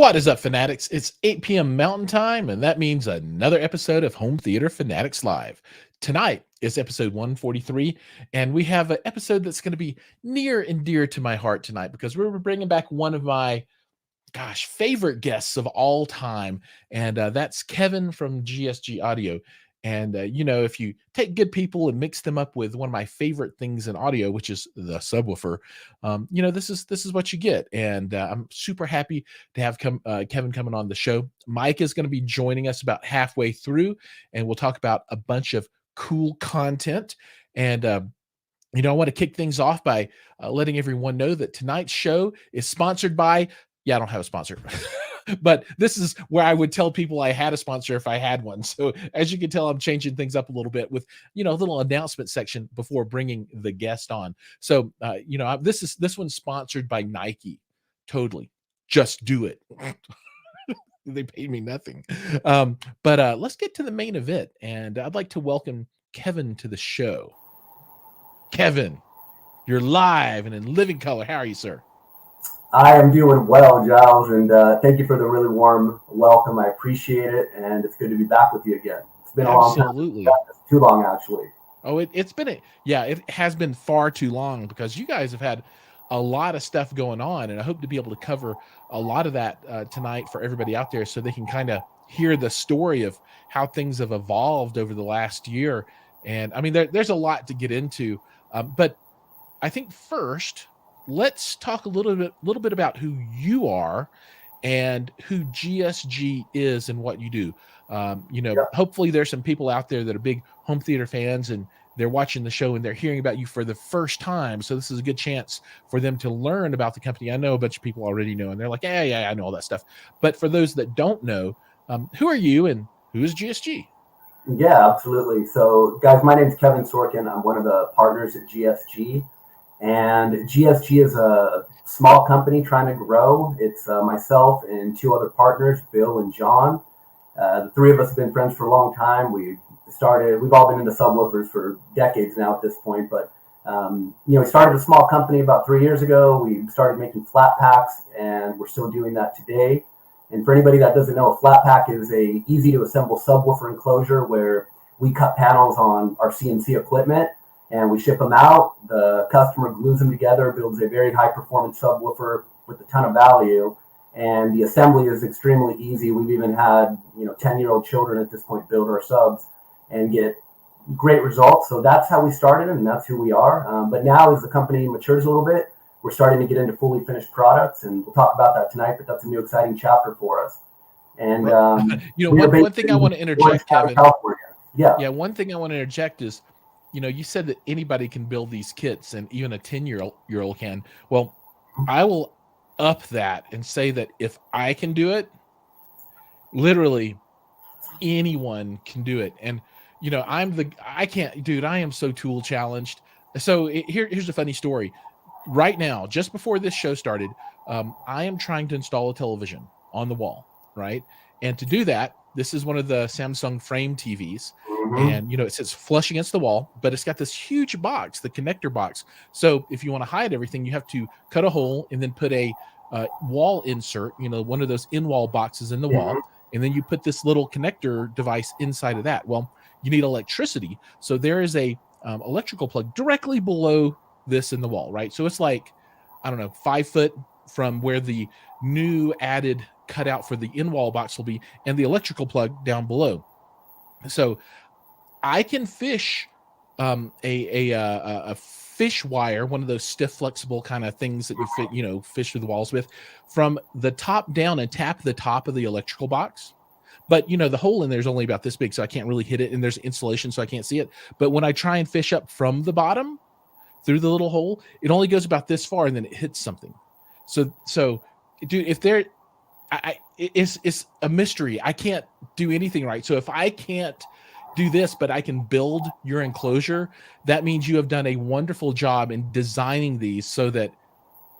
What is up, Fanatics? It's 8 p.m. Mountain Time, and that means another episode of Home Theater Fanatics Live. Tonight is episode 143, and we have an episode that's going to be near and dear to my heart tonight because we're bringing back one of my, favorite guests of all time, and that's Kevin from GSG Audio. And if you take good people and mix them up with one of my favorite things in audio, which is the subwoofer, this is what you get. And I'm super happy to have Kevin coming on the show. Mike is going to be joining us about halfway through, and we'll talk about a bunch of cool content. And I want to kick things off by letting everyone know that tonight's show is sponsored by. Yeah, I don't have a sponsor. But this is where I would tell people I had a sponsor if I had one. So as you can tell, I'm changing things up a little bit with, a little announcement section before bringing the guest on. So, this one's sponsored by Nike. Totally. Just do it. They paid me nothing. But let's get to the main event. And I'd like to welcome Kevin to the show. Kevin, you're live and in living color. How are you, sir? I am doing well, Giles, and thank you for the really warm welcome. I appreciate it, and it's good to be back with you again. It's been a long time. Absolutely. Too long, actually. Oh, it has been far too long because you guys have had a lot of stuff going on, and I hope to be able to cover a lot of that tonight for everybody out there so they can kind of hear the story of how things have evolved over the last year. And, I mean, there's a lot to get into, but I think first, let's talk a little bit about who you are and who GSG is and what you do. Hopefully there's some people out there that are big home theater fans and they're watching the show and they're hearing about you for the first time. So this is a good chance for them to learn about the company. I know a bunch of people already know, and they're like, yeah, I know all that stuff. But for those that don't know, who are you and who is GSG? Yeah, absolutely. So guys, my name is Kevin Sorkin. I'm one of the partners at GSG. And GSG is a small company trying to grow. It's myself and two other partners, Bill and John. The three of us have been friends for a long time. We've all been into subwoofers for decades now at this point. But, we started a small company about 3 years ago. We started making flat packs, and we're still doing that today. And for anybody that doesn't know, a flat pack is a easy to assemble subwoofer enclosure where we cut panels on our CNC equipment and we ship them out. The customer glues them together, builds a very high performance subwoofer with a ton of value. And the assembly is extremely easy. We've even had, 10-year-old children at this point build our subs and get great results. So that's how we started and that's who we are. But now as the company matures a little bit, we're starting to get into fully finished products, and we'll talk about that tonight, but that's a new exciting chapter for us. And, one thing I want to interject, Kevin. Yeah. One thing I want to interject is, you said that anybody can build these kits and even a 10-year-old can. Well, I will up that and say that if I can do it, literally anyone can do it. And, I am so tool challenged. So here's a funny story. Right now, just before this show started, I am trying to install a television on the wall, right? And to do that, this is one of the Samsung Frame TVs. And, it sits flush against the wall, but it's got this huge box, the connector box. So if you want to hide everything, you have to cut a hole and then put a wall insert, one of those in-wall boxes in the wall. And then you put this little connector device inside of that. Well, you need electricity. So there is a electrical plug directly below this in the wall, right? So it's like, 5 foot from where the new added cutout for the in-wall box will be and the electrical plug down below. So I can fish a fish wire, one of those stiff, flexible kind of things that you fit, fish through the walls with, from the top down and tap the top of the electrical box. But, the hole in there is only about this big, so I can't really hit it, and there's insulation, so I can't see it. But when I try and fish up from the bottom through the little hole, it only goes about this far, and then it hits something. So dude, if there, it's a mystery. I can't do anything right. So if I can't do this, but I can build your enclosure, that means you have done a wonderful job in designing these so that,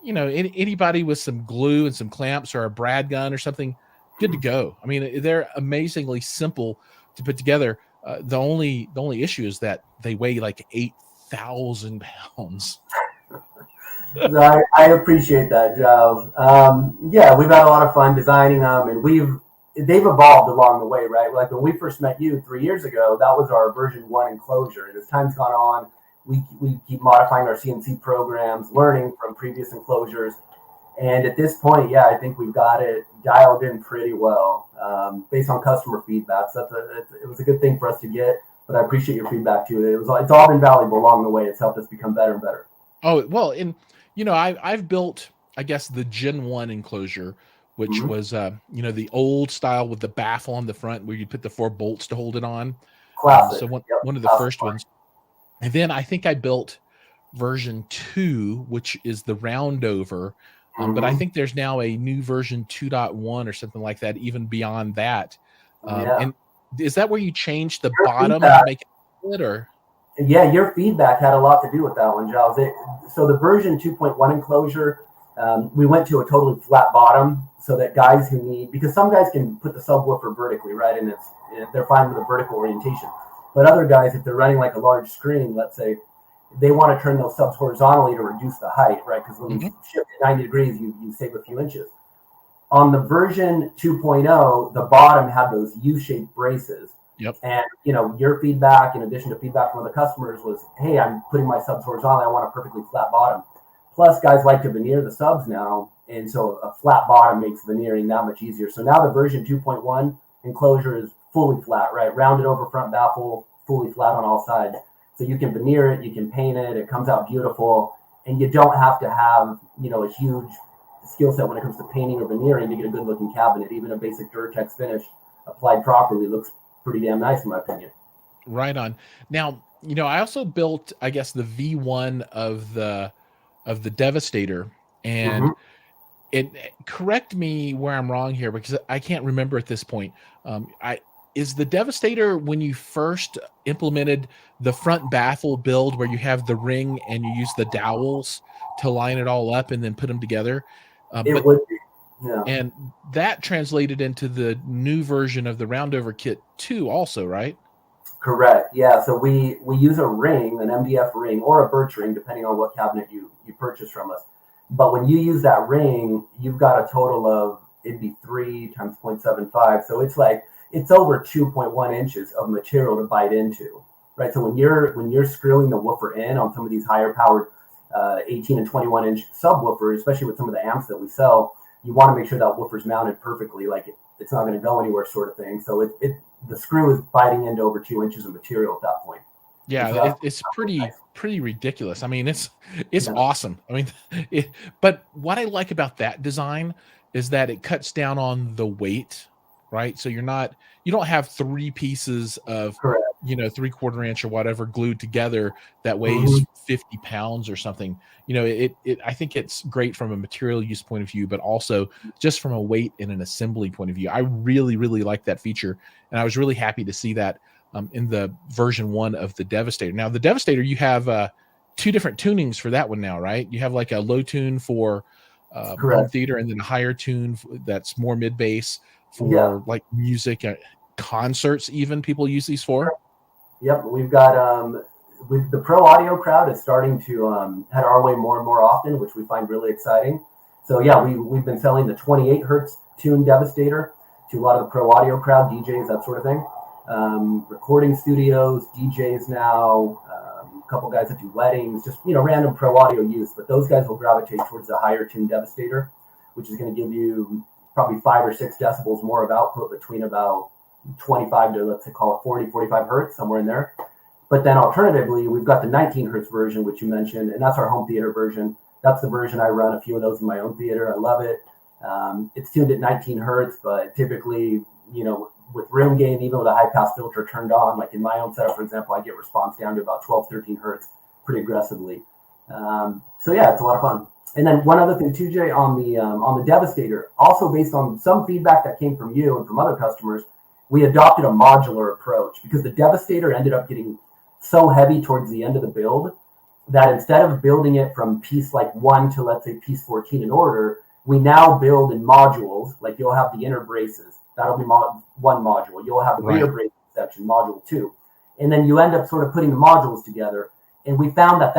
anybody with some glue and some clamps or a brad gun or something, good to go. I mean, they're amazingly simple to put together. The only issue is that they weigh like 8,000 pounds. So I appreciate that, Giles. Yeah, we've had a lot of fun designing them, and they've evolved along the way, right? Like when we first met you 3 years ago, that was our version 1 enclosure, and as time's gone on, we keep modifying our CNC programs, learning from previous enclosures, and at this point, yeah, I think we've got it dialed in pretty well, based on customer feedback. So it was a good thing for us to get, but I appreciate your feedback too. It's all been valuable along the way. It's helped us become better and better. Oh, well, and I've built, I guess, the Gen 1 enclosure, which Mm-hmm. was the old style with the baffle on the front where you put the 4 bolts to hold it on. Classic. So one Yep. one of the Classic first part. ones. And then I think I built version 2, which is the roundover. But I Mm-hmm. think there's now a new version 2.1 or something like that, even beyond that. Yeah. And is that where you change the Your bottom to feedback. make it split, or? Yeah, your feedback had a lot to do with that one, Giles. So the version 2.1 enclosure, we went to a totally flat bottom so that guys who need, because some guys can put the subwoofer vertically, right, and they're fine with a vertical orientation. But other guys, if they're running like a large screen, let's say, they want to turn those subs horizontally to reduce the height, right? Because when you Mhm. shift at 90 degrees, you save a few inches. On the version 2.0, the bottom had those U-shaped braces. Yep. And your feedback, in addition to feedback from other customers, was, "Hey, I'm putting my subs horizontally. I want a perfectly flat bottom." Plus, guys like to veneer the subs now, and so a flat bottom makes veneering that much easier. So now the version 2.1 enclosure is fully flat, right? Rounded over front baffle, fully flat on all sides. So you can veneer it, you can paint it. It comes out beautiful, and you don't have to have a huge skill set when it comes to painting or veneering to get a good looking cabinet. Even a basic Durtex finish applied properly looks pretty damn nice in my opinion. Right on. Now, I also built, I guess, the V1 of the Devastator, Mm-hmm. and correct me where I'm wrong here because I can't remember at this point. I Is the Devastator, when you first implemented the front baffle build where you have the ring and you use the dowels to line it all up and then put them together, It but would be, yeah. and that translated into the new version of the roundover kit too, also, right? Correct. Yeah. So we use a ring, an MDF ring, or a birch ring, depending on what cabinet you purchase from us. But when you use that ring, you've got a total of, it'd be 3 times 0.75. So it's over 2.1 inches of material to bite into, right? So when you're screwing the woofer in on some of these higher powered 18 and 21-inch subwoofers, especially with some of the amps that we sell, you want to make sure that woofer's mounted perfectly, like it's not going to go anywhere, sort of thing. So the screw is biting into over 2 inches of material at that point. And Yeah, so that's it's really pretty ridiculous. I mean, it's nice. awesome. I mean, but what I like about that design is that it cuts down on the weight, right? So you don't have 3 pieces of, Correct. 3/4 inch or whatever glued together that Mm-hmm. weighs 50 pounds or something. I think it's great from a material use point of view, but also just from a weight and an assembly point of view. I really, really like that feature, and I was really happy to see that in the version 1 of the Devastator. Now, the Devastator, you have 2 different tunings for that one now, right? You have like a low tune for home Correct. theater, and then a higher tune that's more mid bass Yeah. for like music, concerts. Even people use these for. Yep. We've got with the pro audio crowd is starting to head our way more and more often, which we find really exciting. So yeah, we've been selling the 28 hertz tune Devastator to a lot of the pro audio crowd, DJs, that sort of thing. Recording studios, DJs now, a couple guys that do weddings, just random pro audio use. But those guys will gravitate towards the higher tune Devastator, which is going to give you probably 5 or 6 decibels more of output between about 25 to, let's say, call it 40, 45 hertz, somewhere in there. But then alternatively, we've got the 19 hertz version, which you mentioned, and that's our home theater version. That's the version I run a few of those in my own theater. I love it. It's tuned at 19 hertz, but typically, with room gain, even with a high pass filter turned on, like in my own setup, for example, I get response down to about 12, 13 hertz pretty aggressively. So yeah, it's a lot of fun. And then one other thing too, Jay, on the Devastator, also based on some feedback that came from you and from other customers, we adopted a modular approach because the Devastator ended up getting so heavy towards the end of the build that instead of building it from piece like 1 to, let's say, piece 14 in order, we now build in modules. Like you'll have the inner braces, that'll be one module. You'll have the rear Right. brace section, module 2, and then you end up sort of putting the modules together. And we found that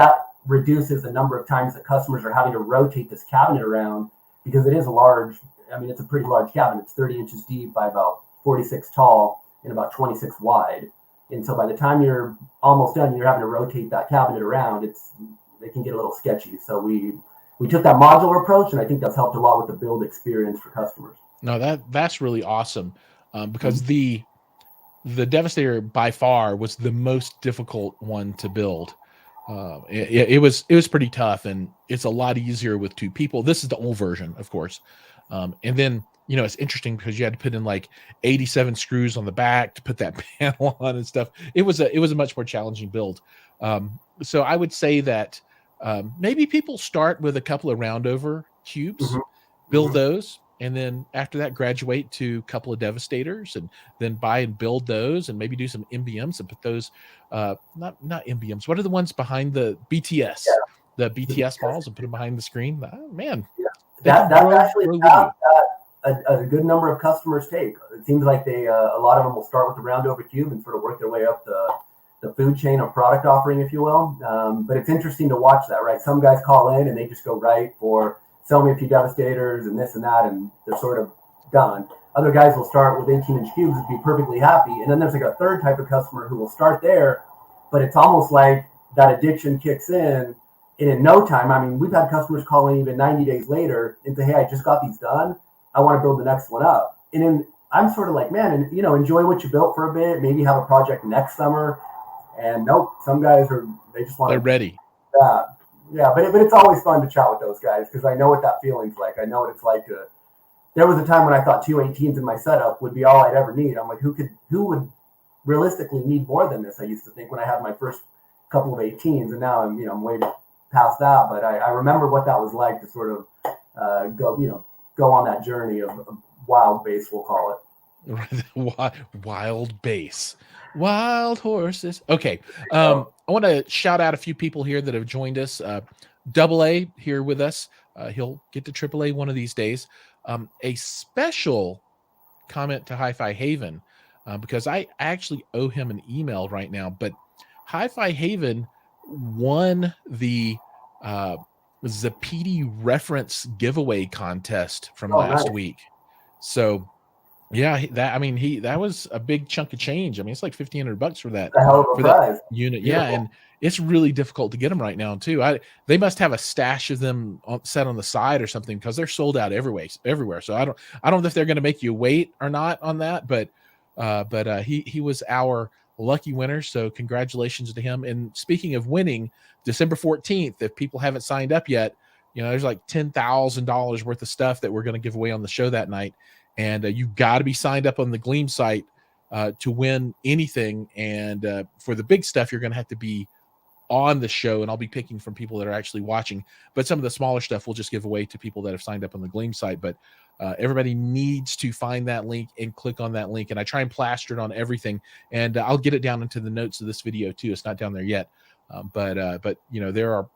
reduces the number of times that customers are having to rotate this cabinet around, because it is a large, I mean, it's a pretty large cabinet. It's 30 inches deep by about 46 tall and about 26 wide. And so by the time you're almost done, you're having to rotate that cabinet around. It can get a little sketchy. So we took that modular approach, and I think that's helped a lot with the build experience for customers. No, that's really awesome, because the Devastator by far was the most difficult one to build. It was pretty tough, and it's a lot easier with two people. This is the old version, of course. And then, you know, it's interesting because you had to put in like 87 screws on the back to put that panel on and stuff. It was a much more challenging build. So I would say that maybe people start with a couple of roundover cubes, build those, and then after that graduate to a couple of Devastators, and then buy and build those, and maybe do some MBMs and put those not MBMs. What are the ones behind the BTS? Yeah. The BTS balls, and put them behind the screen. Oh, man, that's actually a good number of customers take. It seems like they a lot of them will start with the roundover cube and sort of work their way up the food chain of product offering, if you will. But it's interesting to watch that, right? Some guys call in and they just go right for sell me a few Devastators and this and that, and they're sort of done. Other guys will start with 18-inch cubes and be perfectly happy. And then there's like a third type of customer who will start there, but it's almost like that addiction kicks in. And in no time, I mean, we've had customers call in even 90 days later and say, hey, I just got these done. I want to build the next one up. And then I'm sort of like, man, and you know, enjoy what you built for a bit, maybe have a project next summer. And nope, some guys they just want they're ready. Yeah, but it's always fun to chat with those guys, because I know what that feeling's like. I know what it's like there was a time when I thought 2 18s in my setup would be all I'd ever need. I'm like, who would realistically need more than this? I used to think when I had my first couple of 18s, and now I'm way past that. But I remember what that was like to sort of go on that journey of wild base, we'll call it. Wild base. Wild horses. Okay. I want to shout out a few people here that have joined us. Double A here with us. He'll get to AAA one of these days. A special comment to Hi-Fi Haven, because I actually owe him an email right now, but Hi-Fi Haven won the Zapiti reference giveaway contest from last week. So yeah, that was a big chunk of change. I mean, it's like $1,500 for that that unit. Yeah, and it's really difficult to get them right now too. They must have a stash of them set on the side or something, because they're sold out everywhere. So I don't know if they're going to make you wait or not on that, but he was our lucky winner. So congratulations to him. And speaking of winning, December 14th, if people haven't signed up yet, there's like $10,000 worth of stuff that we're going to give away on the show that night. And you've got to be signed up on the Gleam site to win anything. And for the big stuff, you're going to have to be on the show, and I'll be picking from people that are actually watching. But some of the smaller stuff we'll just give away to people that have signed up on the Gleam site. But everybody needs to find that link and click on that link. And I try and plaster it on everything. And I'll get it down into the notes of this video too. It's not down there yet. But there are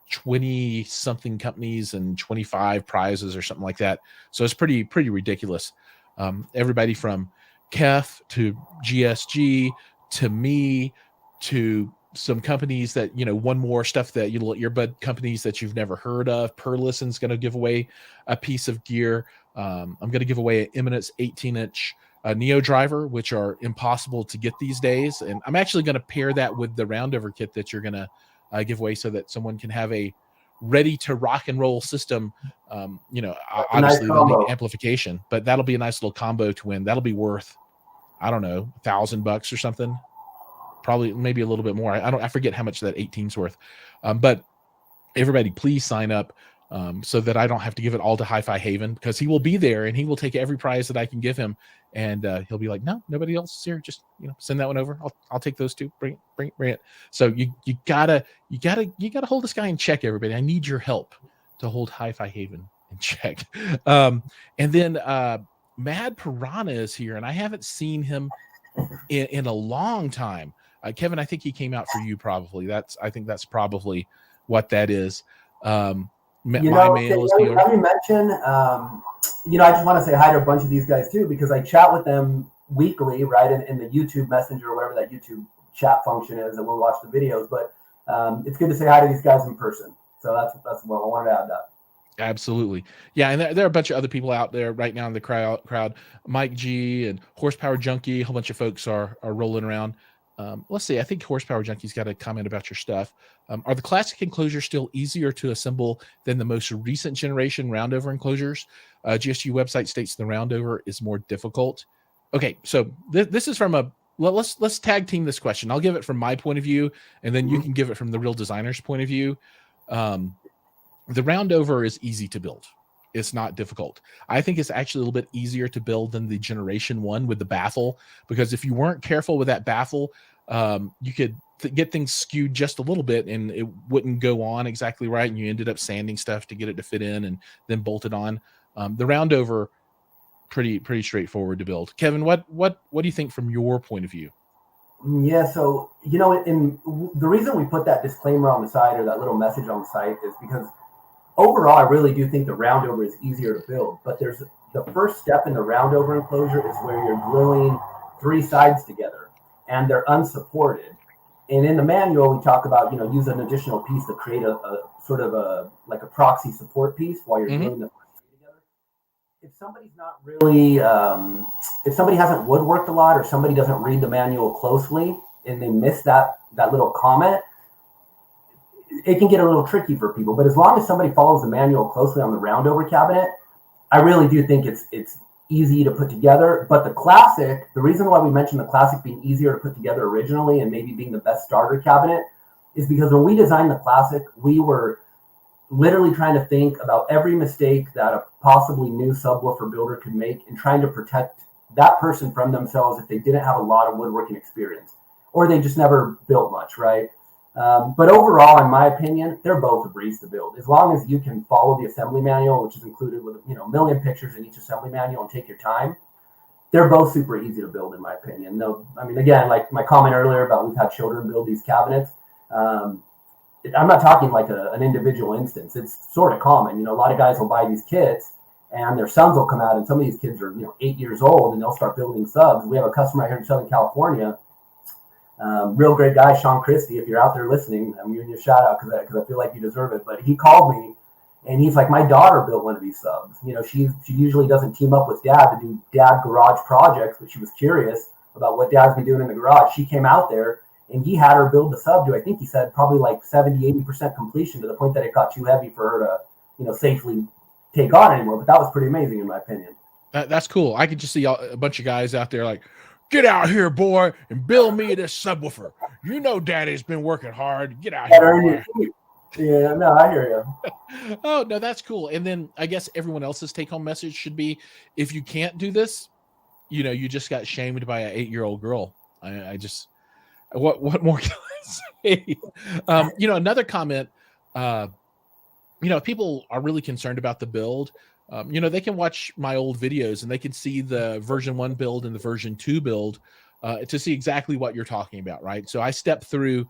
20 something companies and 25 prizes or something like that. So it's pretty ridiculous. Everybody from Kef to GSG to me to some companies that, one more stuff that little earbud companies that you've never heard of. Perlison's going to give away a piece of gear. I'm going to give away an Eminence 18-inch Neo driver, which are impossible to get these days. And I'm actually going to pair that with the roundover kit that you're going to give away, so that someone can have a ready to rock and roll system. Obviously they'll need amplification, but that'll be a nice little combo to win. That'll be worth, I don't know, $1,000 or something. Probably maybe a little bit more. I forget how much that 18's worth. But everybody please sign up so that I don't have to give it all to Hi-Fi Haven, because he will be there and he will take every prize that I can give him. And he'll be like, no, nobody else is here. Just, send that one over. I'll take those two. Bring it. So you gotta hold this guy in check, everybody. I need your help to hold Hi-Fi Haven in check. And then Mad Piranha is here, and I haven't seen him in a long time. Kevin, I think he came out for you probably. I think that's probably what that is. My mail is here. Let me mention, I just want to say hi to a bunch of these guys too, because I chat with them weekly, right, in the YouTube Messenger or whatever that YouTube chat function is that we'll watch the videos. But it's good to say hi to these guys in person. So that's what I wanted to add that. Absolutely. Yeah, and there are a bunch of other people out there right now in the crowd. Mike G and Horsepower Junkie, a whole bunch of folks are rolling around. Let's see. I think Horsepower Junkie's got a comment about your stuff. Are the classic enclosures still easier to assemble than the most recent generation roundover enclosures? GSG website states the roundover is more difficult. Okay, so this is from a let's tag team this question. I'll give it from my point of view, and then you can give it from the real designer's point of view. The roundover is easy to build. It's not difficult. I think it's actually a little bit easier to build than the generation one with the baffle, because if you weren't careful with that baffle, you could get things skewed just a little bit and it wouldn't go on exactly right. And you ended up sanding stuff to get it to fit in and then bolt it on. The roundover, pretty straightforward to build. Kevin, what do you think from your point of view? Yeah, so in the reason we put that disclaimer on the side or that little message on the site is because overall, I really do think the roundover is easier to build, but there's the first step in the roundover enclosure is where you're gluing 3 sides together and they're unsupported. And in the manual, we talk about, use an additional piece to create a sort of a proxy support piece while you're gluing the together. If somebody's not really, if somebody hasn't woodworked a lot or somebody doesn't read the manual closely and they miss that little comment, it can get a little tricky for people. But as long as somebody follows the manual closely on the roundover cabinet, I really do think it's easy to put together. But the classic, the reason why we mentioned the classic being easier to put together originally and maybe being the best starter cabinet is because when we designed the classic, we were literally trying to think about every mistake that a possibly new subwoofer builder could make and trying to protect that person from themselves if they didn't have a lot of woodworking experience or they just never built much, right? But overall, in my opinion, they're both a breeze to build. As long as you can follow the assembly manual, which is included with a million pictures in each assembly manual, and take your time, they're both super easy to build, in my opinion. No, I mean, again, like my comment earlier about we've had children build these cabinets. I'm not talking like an individual instance. It's sort of common. A lot of guys will buy these kits, and their sons will come out, and some of these kids are 8 years old, and they'll start building subs. We have a customer right here in Southern California. Real great guy, Sean Christie. If you're out there listening, I'm giving you a shout out because I feel like you deserve it. But he called me and he's like, my daughter built one of these subs. She usually doesn't team up with dad to do dad garage projects, but she was curious about what dad's been doing in the garage. She came out there and he had her build the sub to, I think he said probably like 70-80% completion, to the point that it got too heavy for her to, safely take on anymore. But that was pretty amazing in my opinion. That's cool. I could just see a bunch of guys out there like, get out here, boy, and build me this subwoofer. Daddy's been working hard. Get out here, boy. Yeah, no, I hear you. Oh, no, that's cool. And then I guess everyone else's take-home message should be, if you can't do this, you just got shamed by an 8-year-old girl. I just, what more can I say? Another comment, people are really concerned about the build. They can watch my old videos and they can see the version 1 build and the version 2 build to see exactly what you're talking about, right? So I step through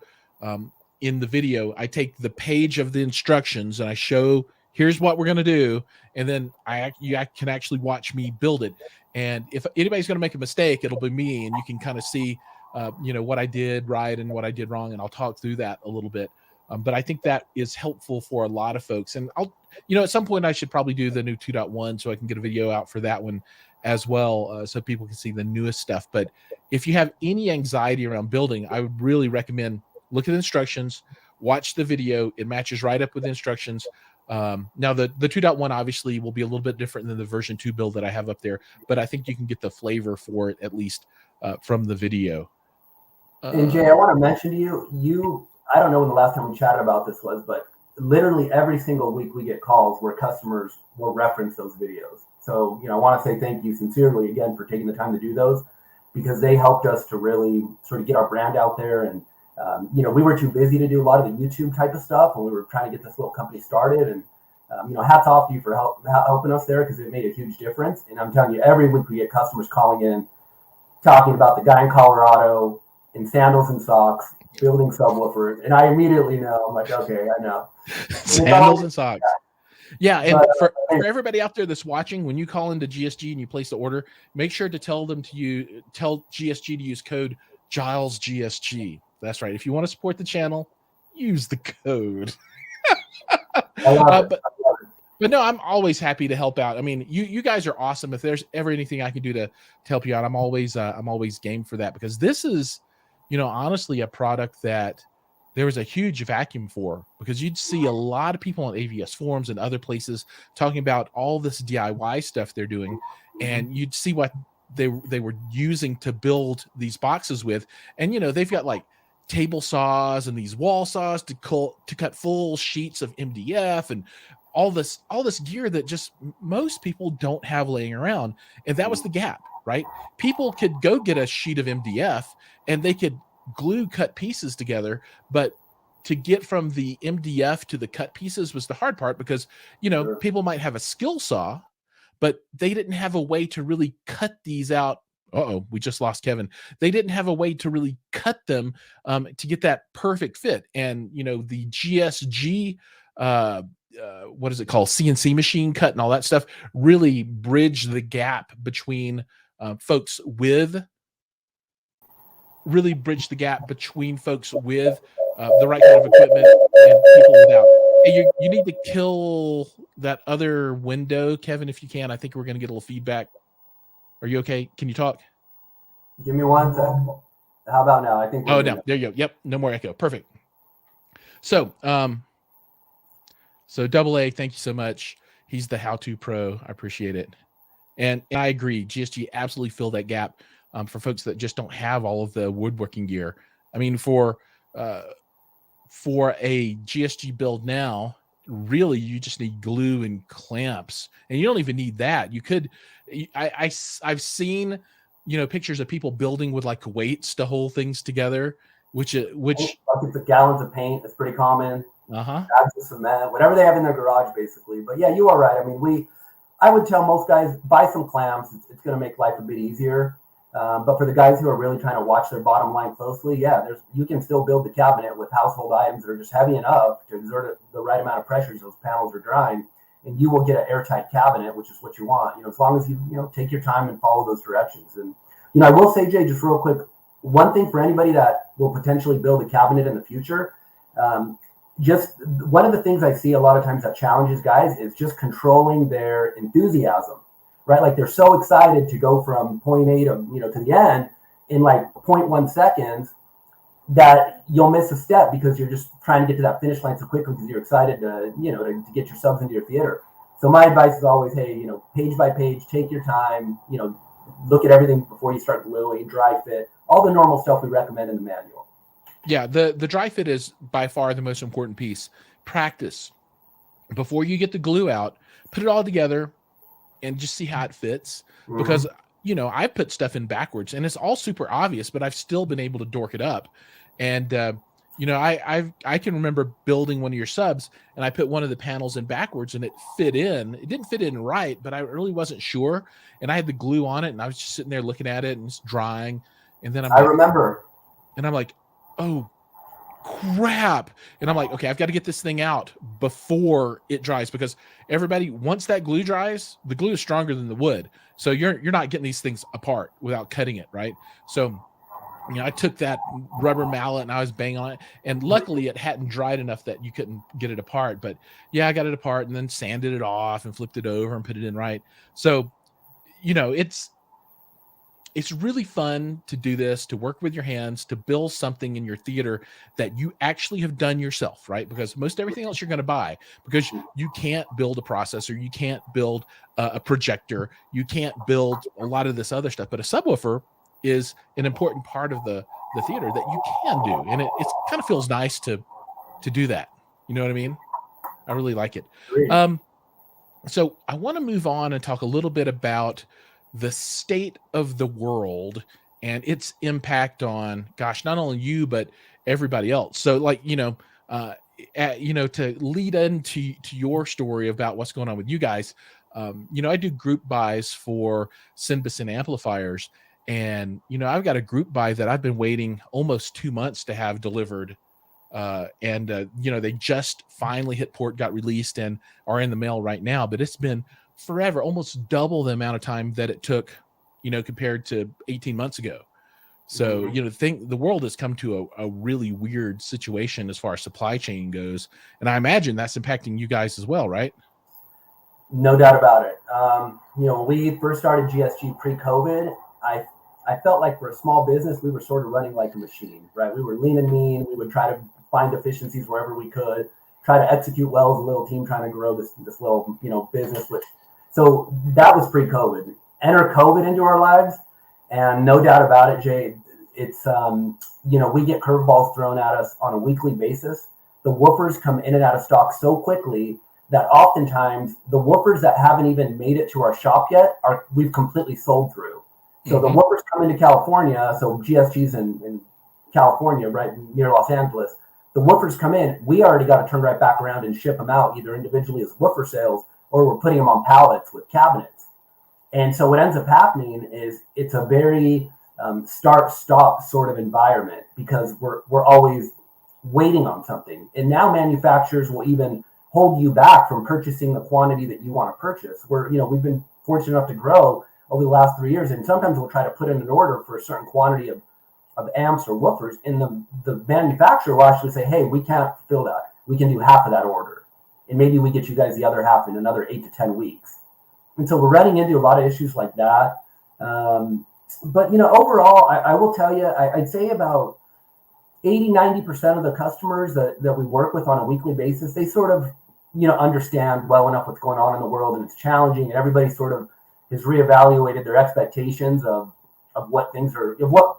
in the video, I take the page of the instructions and I show, here's what we're going to do. And then you can actually watch me build it. And if anybody's going to make a mistake, it'll be me. And you can kind of see, what I did right and what I did wrong. And I'll talk through that a little bit. But I think that is helpful for a lot of folks. And I'll, at some point I should probably do the new 2.1 so I can get a video out for that one as well, so people can see the newest stuff. But if you have any anxiety around building, I would really recommend look at the instructions, watch the video. It matches right up with the instructions. Now the 2.1 obviously will be a little bit different than the version 2 build that I have up there, but I think you can get the flavor for it, at least from the video. And Jay, I want to mention to you, I don't know when the last time we chatted about this was, but literally every single week we get calls where customers will reference those videos. So, I want to say thank you sincerely again for taking the time to do those, because they helped us to really sort of get our brand out there. And, we were too busy to do a lot of the YouTube type of stuff when we were trying to get this little company started. And, hats off to you for helping us there, because it made a huge difference. And I'm telling you, every week we get customers calling in, talking about the guy in Colorado in sandals and socks, building subwoofers, and I immediately know. I'm like, okay, I know. Sandals and socks. Yeah, and for everybody out there that's watching, when you call into GSG and you place the order, make sure to tell GSG to use code Giles GSG. That's right. If you want to support the channel, use the code. I love it. But no, I'm always happy to help out. I mean, you guys are awesome. If there's ever anything I can do to help you out, I'm always game for that, because this is, honestly, a product that there was a huge vacuum for, because you'd see a lot of people on AVS forums and other places talking about all this DIY stuff they're doing, and you'd see what they were using to build these boxes with, and they've got like table saws and these wall saws to cut full sheets of MDF and all this gear that just most people don't have laying around. And that was the gap, right? People could go get a sheet of MDF and they could glue cut pieces together, but to get from the MDF to the cut pieces was the hard part, because people might have a skill saw, but they didn't have a way to really cut these out. We just lost Kevin. They didn't have a way to really cut them to get that perfect fit. And the GSG, what is it called, CNC machine cut and all that stuff, really bridge the gap between folks with the right kind of equipment and people without. Hey, you need to kill that other window, Kevin, if you can. I think we're going to get a little feedback. Are you okay? Can you talk? Give me 1 second. How about now? I think. No, there you go. Yep, no more echo. Perfect. So, Double A, thank you so much. He's the how-to pro. I appreciate it. And I agree. GSG absolutely filled that gap for folks that just don't have all of the woodworking gear. I mean, for a GSG build now, really you just need glue and clamps, and you don't even need that. You could, I've seen, pictures of people building with like weights to hold things together, which buckets of gallons of paint. That's pretty common. Bags of cement, whatever they have in their garage, basically. But yeah, you are right. I mean, I would tell most guys, buy some clamps. It's going to make life a bit easier. But for the guys who are really trying to watch their bottom line closely, you can still build the cabinet with household items that are just heavy enough to exert the right amount of pressure as those panels are drying, and you will get an airtight cabinet, which is what you want. As long as you take your time and follow those directions. And I will say, Jay, just real quick, one thing for anybody that will potentially build a cabinet in the future, just one of the things I see a lot of times that challenges guys is just controlling their enthusiasm. Right, like they're so excited to go from point A to to the end in like 0.1 seconds that you'll miss a step because you're just trying to get to that finish line so quickly because you're excited to to get your subs into your theater. So my advice is always, hey, page by page, take your time, look at everything before you start gluing, dry fit, all the normal stuff we recommend in the manual. Yeah, the dry fit is by far the most important piece. Practice before you get the glue out. Put it all together and just see how it fits, because I put stuff in backwards and it's all super obvious, but I've still been able to dork it up. And I can remember building one of your subs and I put one of the panels in backwards and it fit in. It didn't fit in right, but I really wasn't sure, and I had the glue on it and I was just sitting there looking at it and it's drying, and then I remember, and I'm like, oh crap. And I'm like, okay, I've got to get this thing out before it dries, because everybody, once that glue dries, the glue is stronger than the wood. So you're not getting these things apart without cutting it, right? So, I took that rubber mallet and I was banging on it, and luckily it hadn't dried enough that you couldn't get it apart. But yeah, I got it apart and then sanded it off and flipped it over and put it in right. So, it's really fun to do this, to work with your hands, to build something in your theater that you actually have done yourself, right? Because most everything else you're going to buy, because you can't build a processor, you can't build a projector, you can't build a lot of this other stuff. But a subwoofer is an important part of the theater that you can do. And it kind of feels nice to do that. You know what I mean? I really like it. So I want to move on and talk a little bit about the state of the world and its impact on, not only you, but everybody else. So like, to lead into your story about what's going on with you guys, I do group buys for Synbus amplifiers, and, I've got a group buy that I've been waiting almost 2 months to have delivered. They just finally hit port, got released, and are in the mail right now, but it's been forever, almost double the amount of time that it took, compared to 18 months ago. So, the world has come to a really weird situation as far as supply chain goes. And I imagine that's impacting you guys as well, right? No doubt about it. When we first started GSG pre-COVID, I felt like for a small business, we were sort of running like a machine, right? We were lean and mean. We would try to find efficiencies wherever we could, try to execute well as a little team trying to grow this little, business. So that was pre-COVID. Enter COVID into our lives, and no doubt about it, Jay, it's, we get curveballs thrown at us on a weekly basis. The woofers come in and out of stock so quickly that oftentimes the woofers that haven't even made it to our shop yet we've completely sold through. So the woofers come into California. So GSG's in California, right near Los Angeles. The woofers come in. We already got to turn right back around and ship them out either individually as woofer sales, or we're putting them on pallets with cabinets. And so what ends up happening is it's a very start-stop sort of environment, because we're always waiting on something. And now manufacturers will even hold you back from purchasing the quantity that you want to purchase. We've been fortunate enough to grow over the last 3 years, and sometimes we'll try to put in an order for a certain quantity of amps or woofers, and the manufacturer will actually say, hey, we can't fill that. We can do half of that order, and maybe we get you guys the other half in another 8 to 10 weeks. And so we're running into a lot of issues like that. But overall, I will tell you, I'd say about 80-90% of the customers that we work with on a weekly basis, they sort of understand well enough what's going on in the world, and it's challenging, and everybody sort of has reevaluated their expectations of what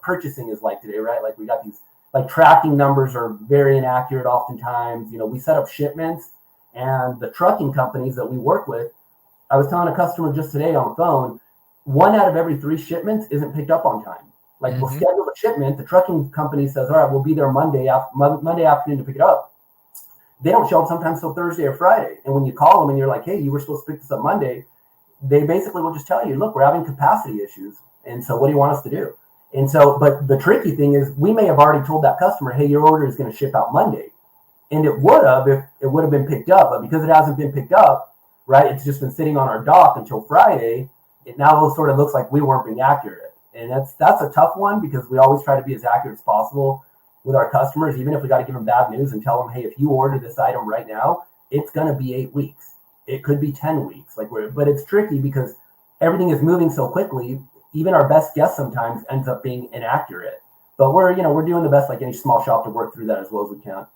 purchasing is like today, right? Like we got these, like, tracking numbers are very inaccurate oftentimes. We set up shipments, and the trucking companies that we work with, I was telling a customer just today on the phone, 1 out of every 3 shipments isn't picked up on time. Like we'll schedule a shipment, the trucking company says, all right, we'll be there Monday afternoon to pick it up. They don't show up sometimes till Thursday or Friday. And when you call them and you're like, hey, you were supposed to pick this up Monday, they basically will just tell you, look, we're having capacity issues. And so what do you want us to do? And so, but the tricky thing is, we may have already told that customer, hey, your order is going to ship out Monday. And it would have if it would have been picked up. But because it hasn't been picked up, right, it's just been sitting on our dock until Friday. It now sort of looks like we weren't being accurate. And that's a tough one, because we always try to be as accurate as possible with our customers, even if we got to give them bad news and tell them, hey, if you order this item right now, it's going to be 8 weeks. It could be 10 weeks. But it's tricky because everything is moving so quickly. Even our best guess sometimes ends up being inaccurate. But we're doing the best, like any small shop, to work through that as well as we can.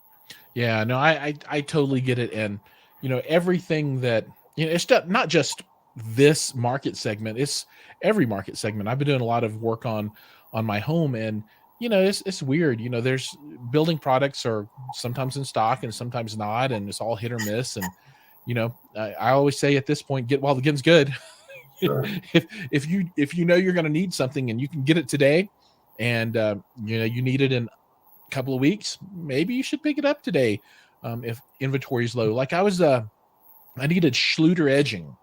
Yeah, no, I totally get it. And, everything that, it's not just this market segment, it's every market segment. I've been doing a lot of work on my home, and, it's weird. There's building products are sometimes in stock and sometimes not, and it's all hit or miss. And, I always say at this point, get while the getting's good. Sure. if you know you're going to need something and you can get it today, and you need it in a couple of weeks, maybe you should pick it up today. If inventory is low, like I needed Schluter edging.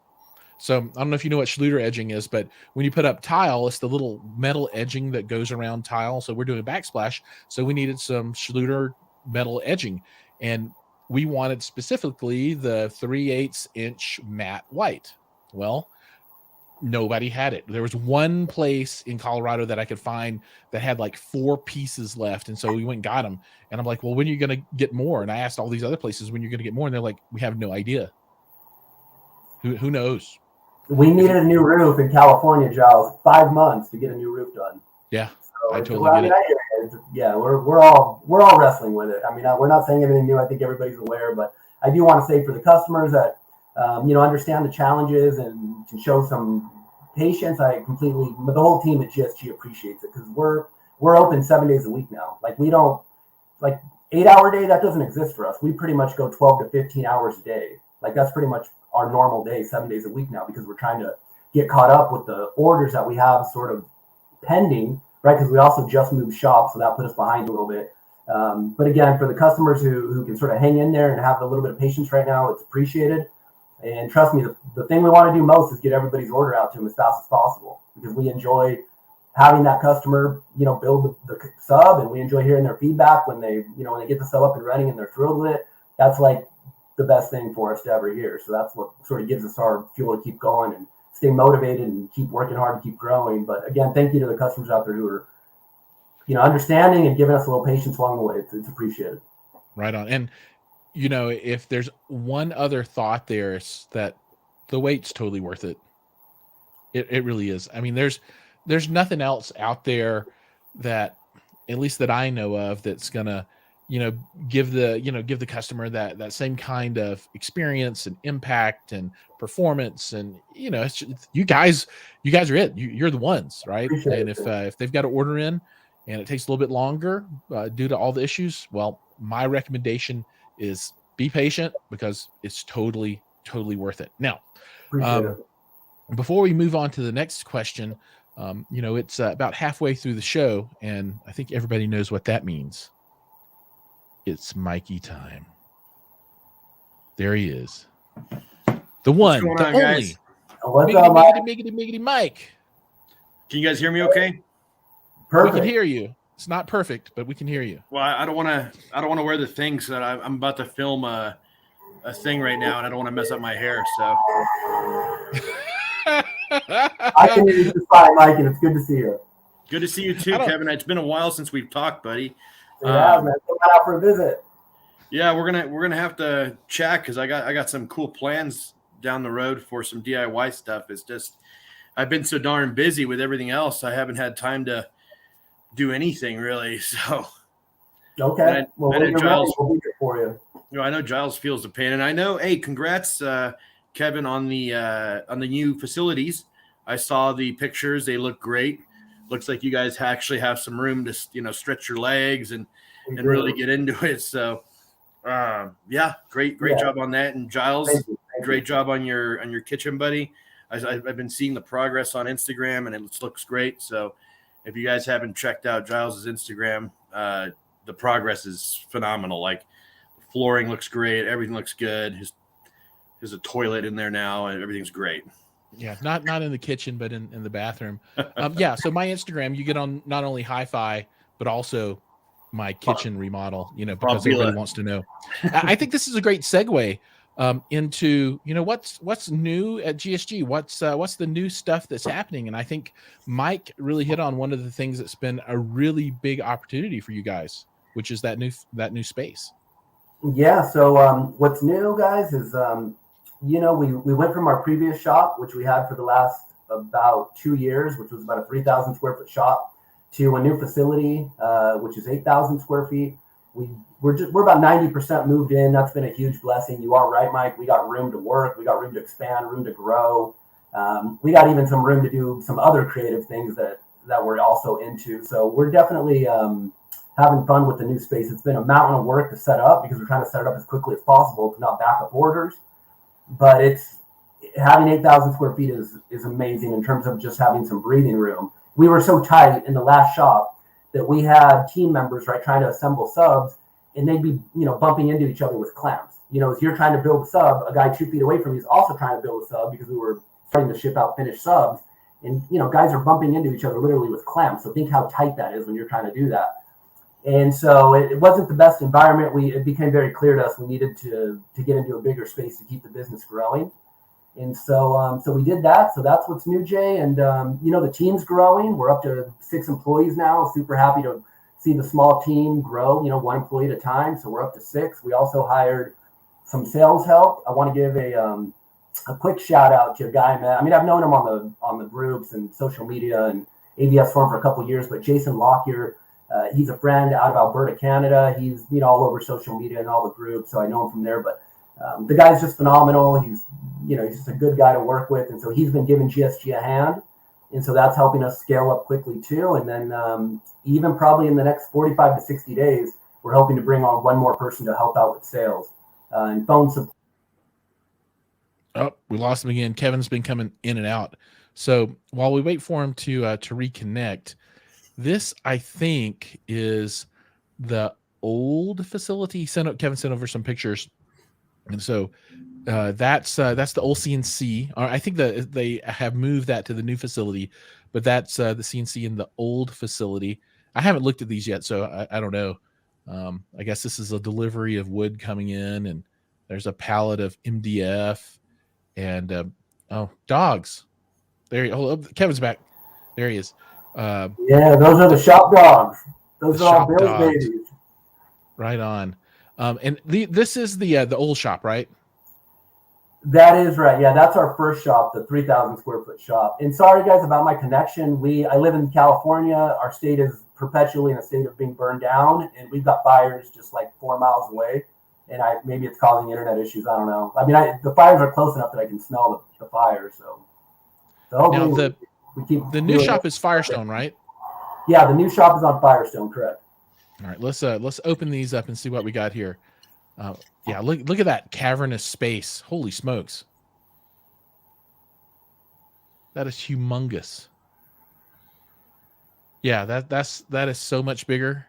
So I don't know if you know what Schluter edging is, but when you put up tile, it's the little metal edging that goes around tile. So we're doing a backsplash, so we needed some Schluter metal edging, and we wanted specifically the 3/8 inch matte white. Well, nobody had it. There was one place in Colorado that I could find that had like 4 pieces left. And so we went and got them. And I'm like, well, when are you going to get more? And I asked all these other places when you're going to get more. And they're like, we have no idea. Who knows? We needed a new roof in California, Giles. 5 months to get a new roof done. Yeah, so I totally get it. Yeah, we're all wrestling with it. I mean, we're not saying anything new. I think everybody's aware, but I do want to say for the customers that understand the challenges and can show some patience. But the whole team at GSG appreciates it, because we're open 7 days a week now. Like, we don't, like, 8-hour day, that doesn't exist for us. We pretty much go 12 to 15 hours a day. Like, that's pretty much our normal day, 7 days a week now, because we're trying to get caught up with the orders that we have sort of pending, right? Because we also just moved shop, so that put us behind a little bit. But again, for the customers who can sort of hang in there and have a little bit of patience right now, it's appreciated. And trust me, the thing we want to do most is get everybody's order out to them as fast as possible, because we enjoy having that customer, build the sub, and we enjoy hearing their feedback when they get the sub up and running and they're thrilled with it. That's like the best thing for us to ever hear. So that's what sort of gives us our fuel to keep going and stay motivated and keep working hard to keep growing. But again, thank you to the customers out there who are understanding and giving us a little patience along the way. It's appreciated. Right on. And if there's one other thought there, is that the wait's totally worth it. It really is. I mean, there's nothing else out there that, at least that I know of, that's gonna, give the customer that same kind of experience and impact and performance. And it's just, you guys are it. You're the ones, right? Appreciate and it. if they've got to order in and it takes a little bit longer due to all the issues, well, my recommendation is be patient, because it's totally worth it. Now, Appreciate it. before we move on to the next question, it's about halfway through the show, and I think everybody knows what that means. It's Mikey time. There he is. The one, the only. Guys? What's up, Mike? Miggity Mike. Can you guys hear me okay? Perfect. We can hear you. It's not perfect, but we can hear you. Well, I don't want to wear the things that I'm about to film a thing right now, and I don't want to mess up my hair. So I can hear you just fine, Mike, and it's good to see you. good to see you too, Kevin. It's been a while since we've talked, buddy. Yeah, man. Come out for a visit. Yeah, we're gonna have to chat, because I got some cool plans down the road for some DIY stuff. It's just I've been so darn busy with everything else, I haven't had time to do anything really. So Okay. Well, when you're ready, we'll be here for you. I know Giles feels the pain, and I know. Hey, congrats, Kevin, on the new facilities. I saw the pictures; they look great. Looks like you guys actually have some room to stretch your legs and really get into it. So, yeah, great job on that. And Giles, Thank you. great job on your kitchen, buddy. I've been seeing the progress on Instagram, and it looks great. So, if you guys haven't checked out Giles's Instagram, the progress is phenomenal. Like, flooring looks great, everything looks good. There's a toilet in there now, and everything's great. Yeah, not in the kitchen, but in the bathroom. Yeah, so my Instagram, you get on not only hi-fi, but also my kitchen remodel, because everybody wants to know. I think this is a great segue into, what's new at GSG. What's the new stuff that's happening? And I think Mike really hit on one of the things that's been a really big opportunity for you guys, which is that new space. Yeah. So what's new, guys, is we went from our previous shop, which we had for the last about 2 years, which was about a 3,000 square foot shop, to a new facility, which is 8,000 square feet. We're about 90% moved in. That's been a huge blessing. You are right, Mike. We got room to work. We got room to expand, room to grow. We got even some room to do some other creative things that we're also into. So we're definitely having fun with the new space. It's been a mountain of work to set up, because we're trying to set it up as quickly as possible to not back up orders. But having 8,000 square feet is amazing in terms of just having some breathing room. We were so tight in the last shop that we had team members, right, trying to assemble subs, and they'd be, bumping into each other with clamps. As you're trying to build a sub, a guy 2 feet away from you is also trying to build a sub, because we were starting to ship out finished subs, and guys are bumping into each other literally with clamps. So think how tight that is when you're trying to do that. And so it wasn't the best environment. It became very clear to us we needed to get into a bigger space to keep the business growing. And so we did that. So that's what's new, Jay. And, the team's growing. We're up to 6 employees now. Super happy to see the small team grow, 1 employee at a time. So we're up to 6. We also hired some sales help. I want to give a quick shout out to a guy, man. I mean, I've known him on the groups and social media and ABS Forum for a couple of years, but Jason Lockyer, he's a friend out of Alberta, Canada. He's all over social media and all the groups, so I know him from there. But the guy's just phenomenal. He's just a good guy to work with, and so he's been giving GSG a hand, and so that's helping us scale up quickly too. And then even probably in the next 45 to 60 days, we're hoping to bring on 1 more person to help out with sales and phone support. Oh, we lost him again. Kevin's been coming in and out. So while we wait for him to reconnect, this, I think, is the old facility. Kevin sent over some pictures, and so that's the old CNC. Or I think that they have moved that to the new facility, but that's the CNC in the old facility. I haven't looked at these yet, so I don't know. I guess this is a delivery of wood coming in, and there's a pallet of MDF, and dogs. Kevin's back. There he is. Yeah, those are the shop dogs. Those The are all shop Bill's dogs. babies. Right on. And this is the old shop, right? That is right. Yeah, that's our first shop, the 3,000 square foot shop. And sorry, guys, about my connection. I live in California. Our state is perpetually in a state of being burned down, and we've got fires just like 4 miles away. And maybe it's causing internet issues. I don't know. I mean, the fires are close enough that I can smell the fire. So Now hopefully we keep the new shop is Firestone, right? Yeah, the new shop is on Firestone, correct. All right, let's open these up and see what we got here. Yeah, look at that cavernous space. Holy smokes. That is humongous. Yeah, that is so much bigger.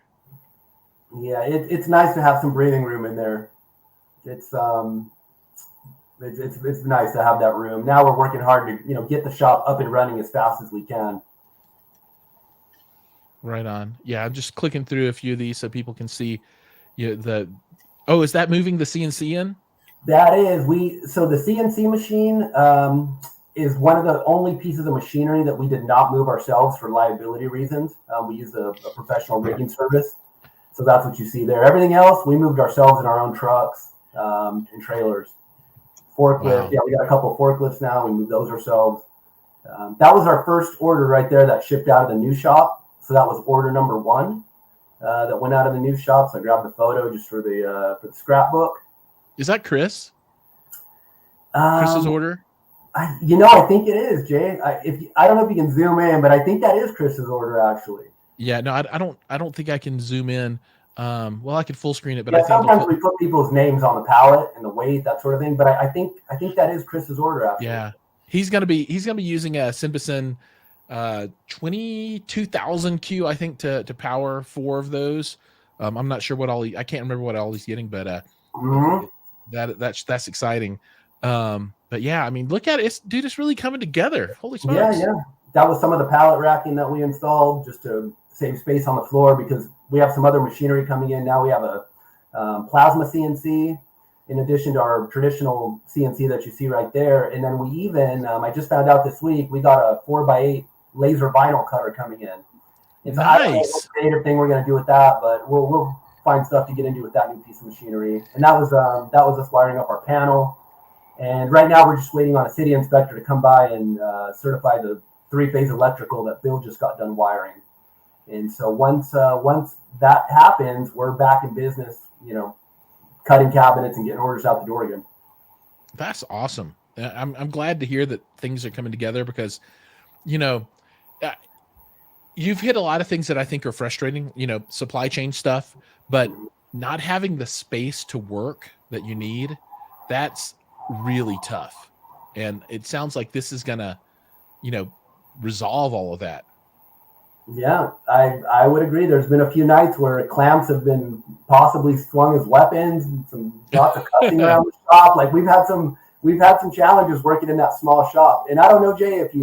Yeah, it's nice to have some breathing room in there. It's nice to have that room. Now we're working hard to get the shop up and running as fast as we can. Right on. Yeah, I'm just clicking through a few of these so people can see. Oh, is that moving the CNC in? That is so the CNC machine is one of the only pieces of machinery that we did not move ourselves for liability reasons. We used a professional rigging service. So that's what you see there. Everything else, we moved ourselves in our own trucks and trailers. Forklift, Wow. Yeah, we got a couple of forklifts now. We moved those ourselves. That was our first order right there that shipped out of the new shop. So that was order number 1 that went out of the new shop. So I grabbed a photo just for the scrapbook. Is that Chris? Chris's order? I think it is, Jay. I don't know if you can zoom in, but I think that is Chris's order actually. Yeah, no, I don't think I can zoom in. Well, I could full screen it, but yeah, I think sometimes we put people's names on the pallet and the weight, that sort of thing. But I think that is Chris's order actually. Yeah, he's gonna be using a Simpson 22,000 Q, I think, to power 4 of those. I'm not sure I can't remember what all he's getting, but that's exciting. But yeah, I mean, look at it, it's really coming together. Holy smokes! Yeah. That was some of the pallet racking that we installed just to save space on the floor because we have some other machinery coming in. Now we have a plasma CNC in addition to our traditional CNC that you see right there. And then we even, I just found out this week, we got a 4x8 laser vinyl cutter coming in. And so I don't know what creative thing we're going to do with that, but we'll find stuff to get into with that new piece of machinery. And that was us wiring up our panel. And right now we're just waiting on a city inspector to come by and certify the 3-phase electrical that Bill just got done wiring. And so once that happens, we're back in business, cutting cabinets and getting orders out the door again. That's awesome. I'm glad to hear that things are coming together because, you've hit a lot of things that I think are frustrating, supply chain stuff, but not having the space to work that you need, that's really tough. And it sounds like this is gonna, resolve all of that. Yeah, I would agree. There's been a few nights where clamps have been possibly swung as weapons, and some lots of cussing around the shop. Like we've had some challenges working in that small shop. And I don't know, Jay, if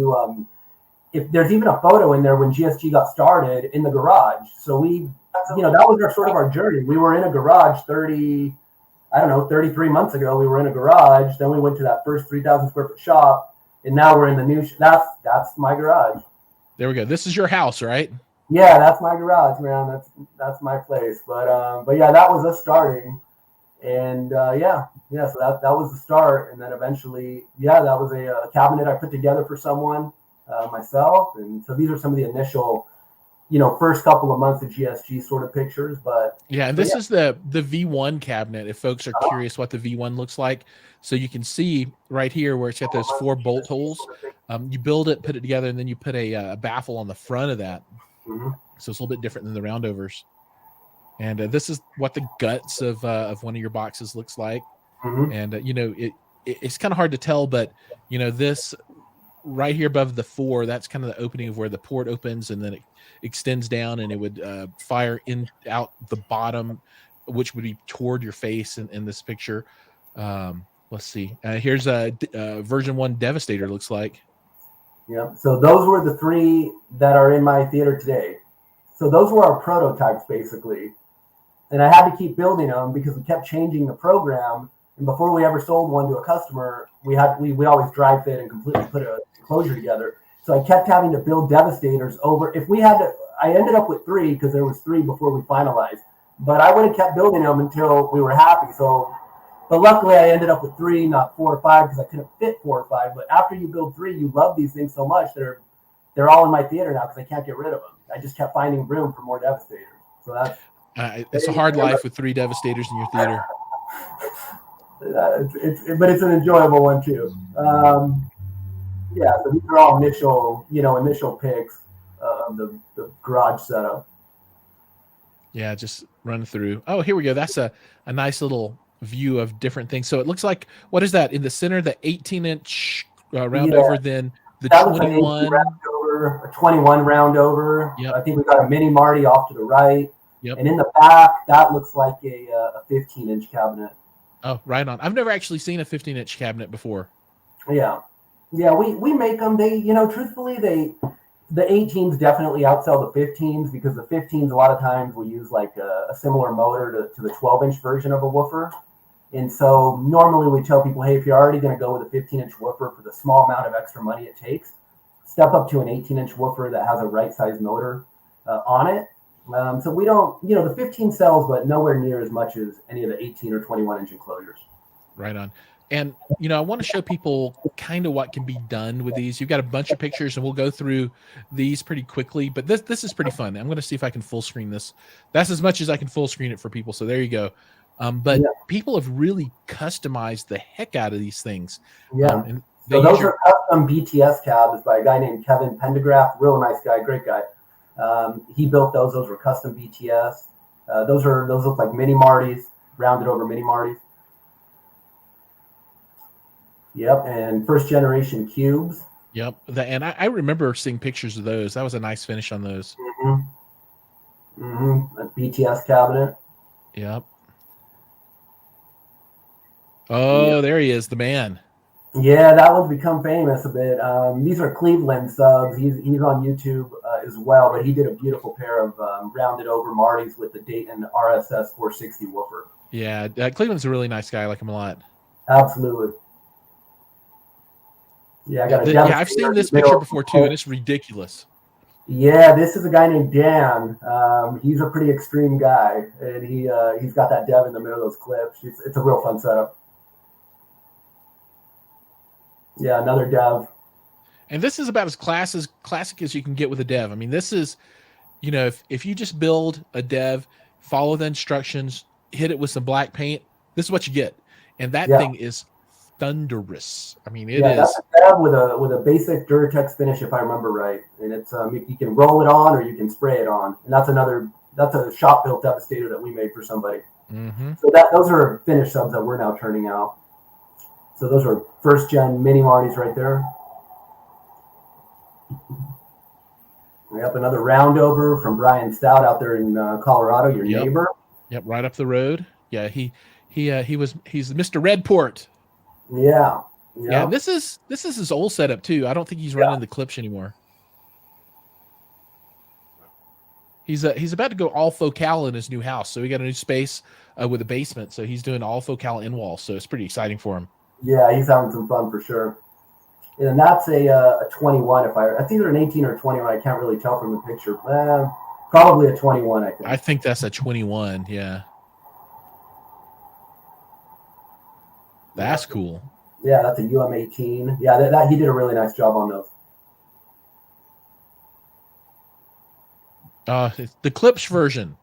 if there's even a photo in there when GSG got started in the garage. So that was our journey. We were in a garage 33 months ago. We were in a garage. Then we went to that first 3,000 square foot shop. And now we're in the new, that's my garage. There we go. This is your house, right? Yeah, that's my garage, man. That's my place. But yeah, that was us starting. And so that was the start. And then eventually, that was a cabinet I put together for someone, myself. And so these are some of the initial, first couple of months of GSG sort of pictures. But yeah, and this is the V1 cabinet, if folks are curious what the V1 looks like. So you can see right here where it's got those 4 bolt holes. You build it, put it together, and then you put a baffle on the front of that. Mm-hmm. So it's a little bit different than the roundovers. And this is what the guts of one of your boxes looks like. Mm-hmm. And it's kind of hard to tell, but this right here above the 4, that's kind of the opening of where the port opens, and then it extends down, and it would fire out the bottom, which would be toward your face in this picture. Let's see. Here's a version 1 Devastator. Looks like. Yeah. So those were the 3 that are in my theater today. So those were our prototypes basically, and I had to keep building them because we kept changing the program. And before we ever sold one to a customer, we always dry fit and completely put a enclosure together. So I kept having to build Devastators over. If we had to, I ended up with 3 because there was 3 before we finalized. But I would have kept building them until we were happy. So, but luckily I ended up with 3, not 4 or 5, because I couldn't fit 4 or 5. But after you build 3, you love these things so much they're all in my theater now because I can't get rid of them. I just kept finding room for more Devastators. So that's it's a hard life with 3 Devastators in your theater. But it's an enjoyable one too. Yeah, so these are all initial picks of the garage setup. Yeah, just run through. Oh, here we go. That's a nice little view of different things. So it looks like, what is that in the center? The 18-inch round over, then the 21 round over, a 21 round over. Yep. I think we got a mini Marty off to the right. Yep. And in the back, that looks like a 15-inch cabinet. Oh, right on. I've never actually seen a 15-inch cabinet before. Yeah, we make them. They, truthfully, the 18s definitely outsell the 15s because the 15s a lot of times will use like a similar motor to the 12-inch version of a woofer. And so normally we tell people, hey, if you're already going to go with a 15-inch woofer for the small amount of extra money it takes, step up to an 18-inch woofer that has a right-size motor on it. So we don't, the 15 sells, but nowhere near as much as any of the 18 or 21-inch enclosures. Right on. And, I want to show people kind of what can be done with these. You've got a bunch of pictures, and we'll go through these pretty quickly. But this is pretty fun. I'm going to see if I can full screen this. That's as much as I can full screen it for people. So there you go. But people have really customized the heck out of these things. Yeah. And so those are custom BTS cabs by a guy named Kevin Pendergraft. Real nice guy, great guy. He built those. Those were custom BTS. Those look like mini Martys, rounded over mini Martys. Yep, and first generation cubes. Yep, and I remember seeing pictures of those. That was a nice finish on those. A BTS cabinet. Yep. Oh, there he is, the man. Yeah, that one's become famous a bit. These are Cleveland subs. He's on YouTube as well, but he did a beautiful pair of rounded over Martys with the Dayton RSS 460 woofer. Yeah, Cleveland's a really nice guy. I like him a lot. Absolutely. Yeah, I've seen this picture before too, and it's ridiculous. Yeah, this is a guy named Dan. He's a pretty extreme guy, and he's got that dev in the middle of those clips. It's a real fun setup. Yeah, another dev. And this is about as classic as you can get with a dev. I mean, this is, if you just build a dev, follow the instructions, hit it with some black paint, this is what you get. And that thing is thunderous. I mean, it is. That's a dev with a basic Duratex finish, if I remember right. And it's you can roll it on or you can spray it on. And that's a shop built Devastator that we made for somebody. Mm-hmm. So those are finished subs that we're now turning out. So those are first gen mini Martys right there. We have another roundover from Brian Stout out there in Colorado, your neighbor. Yep, right up the road. Yeah, he's Mr. Redport. Yeah. Yeah, this is his old setup too. I don't think he's running the clips anymore. He's about to go all focal in his new house. So we got a new space with a basement. So he's doing all focal in wall. So it's pretty exciting for him. Yeah, he's having some fun for sure. And that's a 21. It's either an 18 or 21. I can't really tell from the picture. Probably a 21. I think. I think that's a 21. Yeah. That's cool. Yeah, that's a UM18. Yeah, that he did a really nice job on those. The clips version.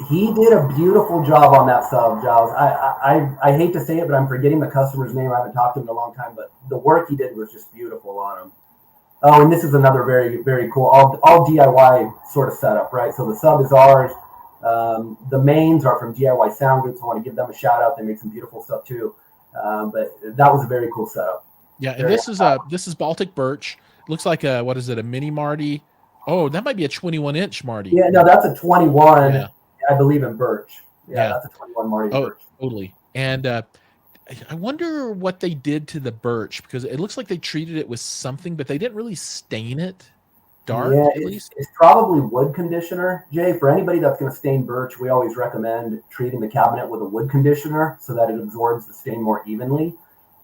He did a beautiful job on that sub, Giles. I hate to say it, but I'm forgetting the customer's name. I haven't talked to him in a long time, but the work he did was just beautiful on him. Oh, and this is another very, very cool, all DIY sort of setup, right? So the sub is ours. The mains are from DIY Sound Group, so I want to give them a shout out. They make some beautiful stuff too. But that was a very cool setup. Yeah, and this is Baltic birch. Looks like a mini Marty? Oh, that might be a 21-inch Marty. Yeah, no, that's a 21. Yeah. I believe in birch. Yeah, that's a 21 Marty birch. Totally. And I wonder what they did to the birch, because it looks like they treated it with something, but they didn't really stain it dark. Yeah, at least it's probably wood conditioner. Jay, for anybody that's going to stain birch, we always recommend treating the cabinet with a wood conditioner so that it absorbs the stain more evenly.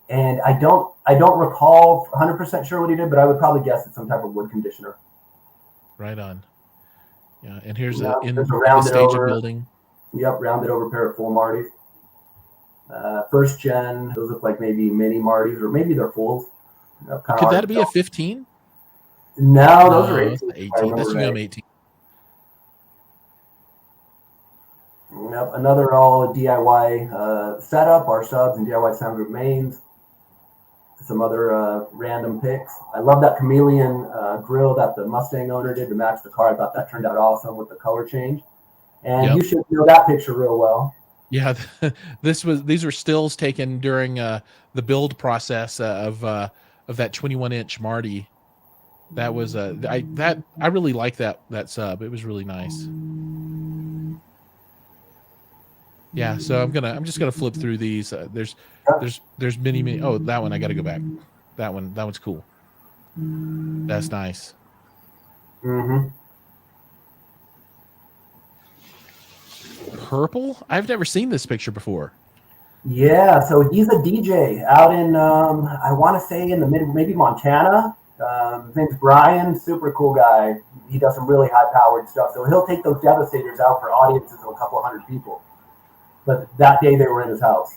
And I don't recall 100% sure what he did, but I would probably guess it's some type of wood conditioner. Right on. Yeah, and here's Yeah, in there's a the rounded stage of over. building. Yep, rounded over pair of full Martys. First gen, those look like maybe mini Martys, or maybe they're fulls. Kind of Could hard that to be a tell. 15? No, those are No, that's 18. not If I 18. That's remember a right. 18. Yep, another all DIY setup, our subs and DIY sound group mains. Some other random picks. I love that chameleon grill that the Mustang owner did to match the car. I thought that turned out awesome with the color change. And Yep. you should know that picture real well. Yeah, these were stills taken during the build process of that 21-inch Marty. That was I really like that sub. It was really nice. Yeah, so I'm just gonna flip through these. There's many. Oh, that one I got to go back. That one's cool. That's nice. Mm-hmm. Purple? I've never seen this picture before. Yeah, so he's a DJ out in I want to say in the maybe Montana. His name's Brian, super cool guy. He does some really high-powered stuff. So he'll take those Devastators out for audiences of a couple hundred people. But that day they were in his house.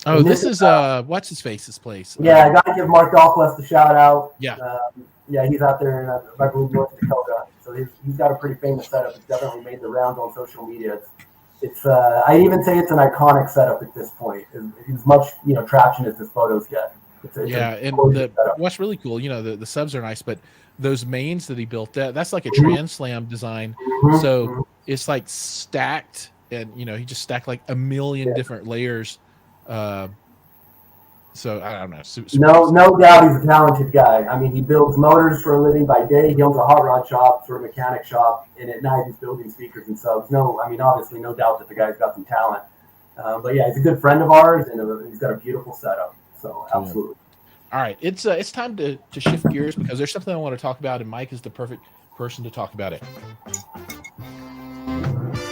Oh, this is what's his face's place. Yeah, I got to give Mark Dahlquist a shout out. Yeah. Yeah, he's out there in I believe North Dakota. So he's got a pretty famous setup. It's definitely made the rounds on social media. It's I even say it's an iconic setup at this point. It's as much traction as his photos get. And what's really cool, the subs are nice, but those mains that he built, that's like a Trans Slam design. Mm-hmm. So it's like stacked, and he just stacked like a million different layers. So I don't know. No doubt he's a talented guy. I mean, he builds motors for a living by day. He owns a hot rod shop, sort of mechanic shop, and at night he's building speakers and subs. Obviously, no doubt that the guy's got some talent. But yeah, he's a good friend of ours, and he's got a beautiful setup. So cool. Absolutely. All right, it's time to shift gears because there's something I want to talk about, and Mike is the perfect person to talk about it.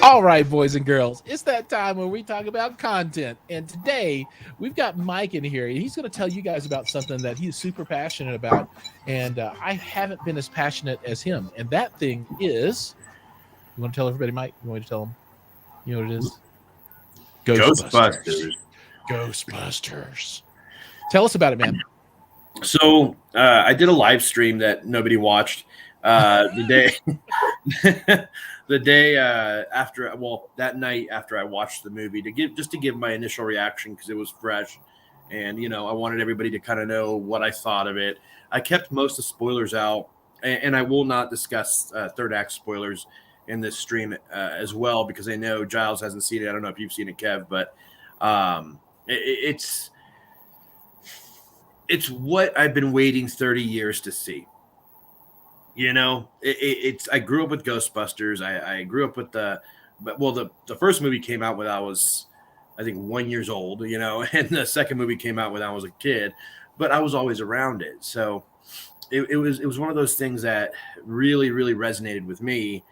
All right, boys and girls, it's that time when we talk about content. And today we've got Mike in here, and he's going to tell you guys about something that he's super passionate about. And I haven't been as passionate as him. And that thing is, you want to tell everybody, Mike? You want me to tell them? You know what it is? Ghostbusters. Tell us about it, man. So I did a live stream that nobody watched the day after, that night after I watched the movie, to give my initial reaction, because it was fresh, and I wanted everybody to kind of know what I thought of it. I kept most of the spoilers out, and I will not discuss third act spoilers in this stream as well, because I know Giles hasn't seen it. I don't know if you've seen it, Kev, but it's what I've been waiting 30 years to see. I grew up with Ghostbusters. I grew up with the first movie came out when I was, I think, 1 year old, and the second movie came out when I was a kid, but I was always around it. So it was one of those things that really, really resonated with me,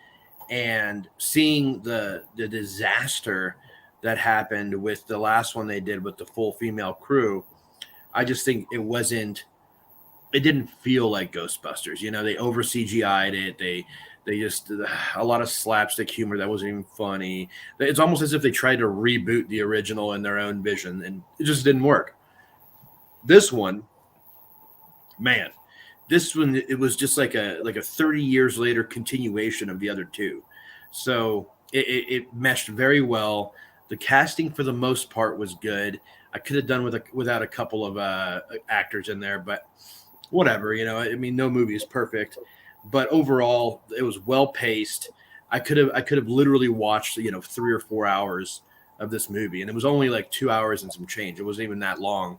and seeing the disaster that happened with the last one they did with the full female crew, I just think it didn't feel like Ghostbusters. They over CGI'd it. They just a lot of slapstick humor that wasn't even funny. It's almost as if they tried to reboot the original in their own vision, and it just didn't work. This one, it was just like a 30 years later continuation of the other two. So it meshed very well. The casting for the most part was good. I could have done without a couple of actors in there, but whatever, no movie is perfect, but overall it was well paced. I could have literally watched 3 or 4 hours of this movie, and it was only like 2 hours and some change. It wasn't even that long.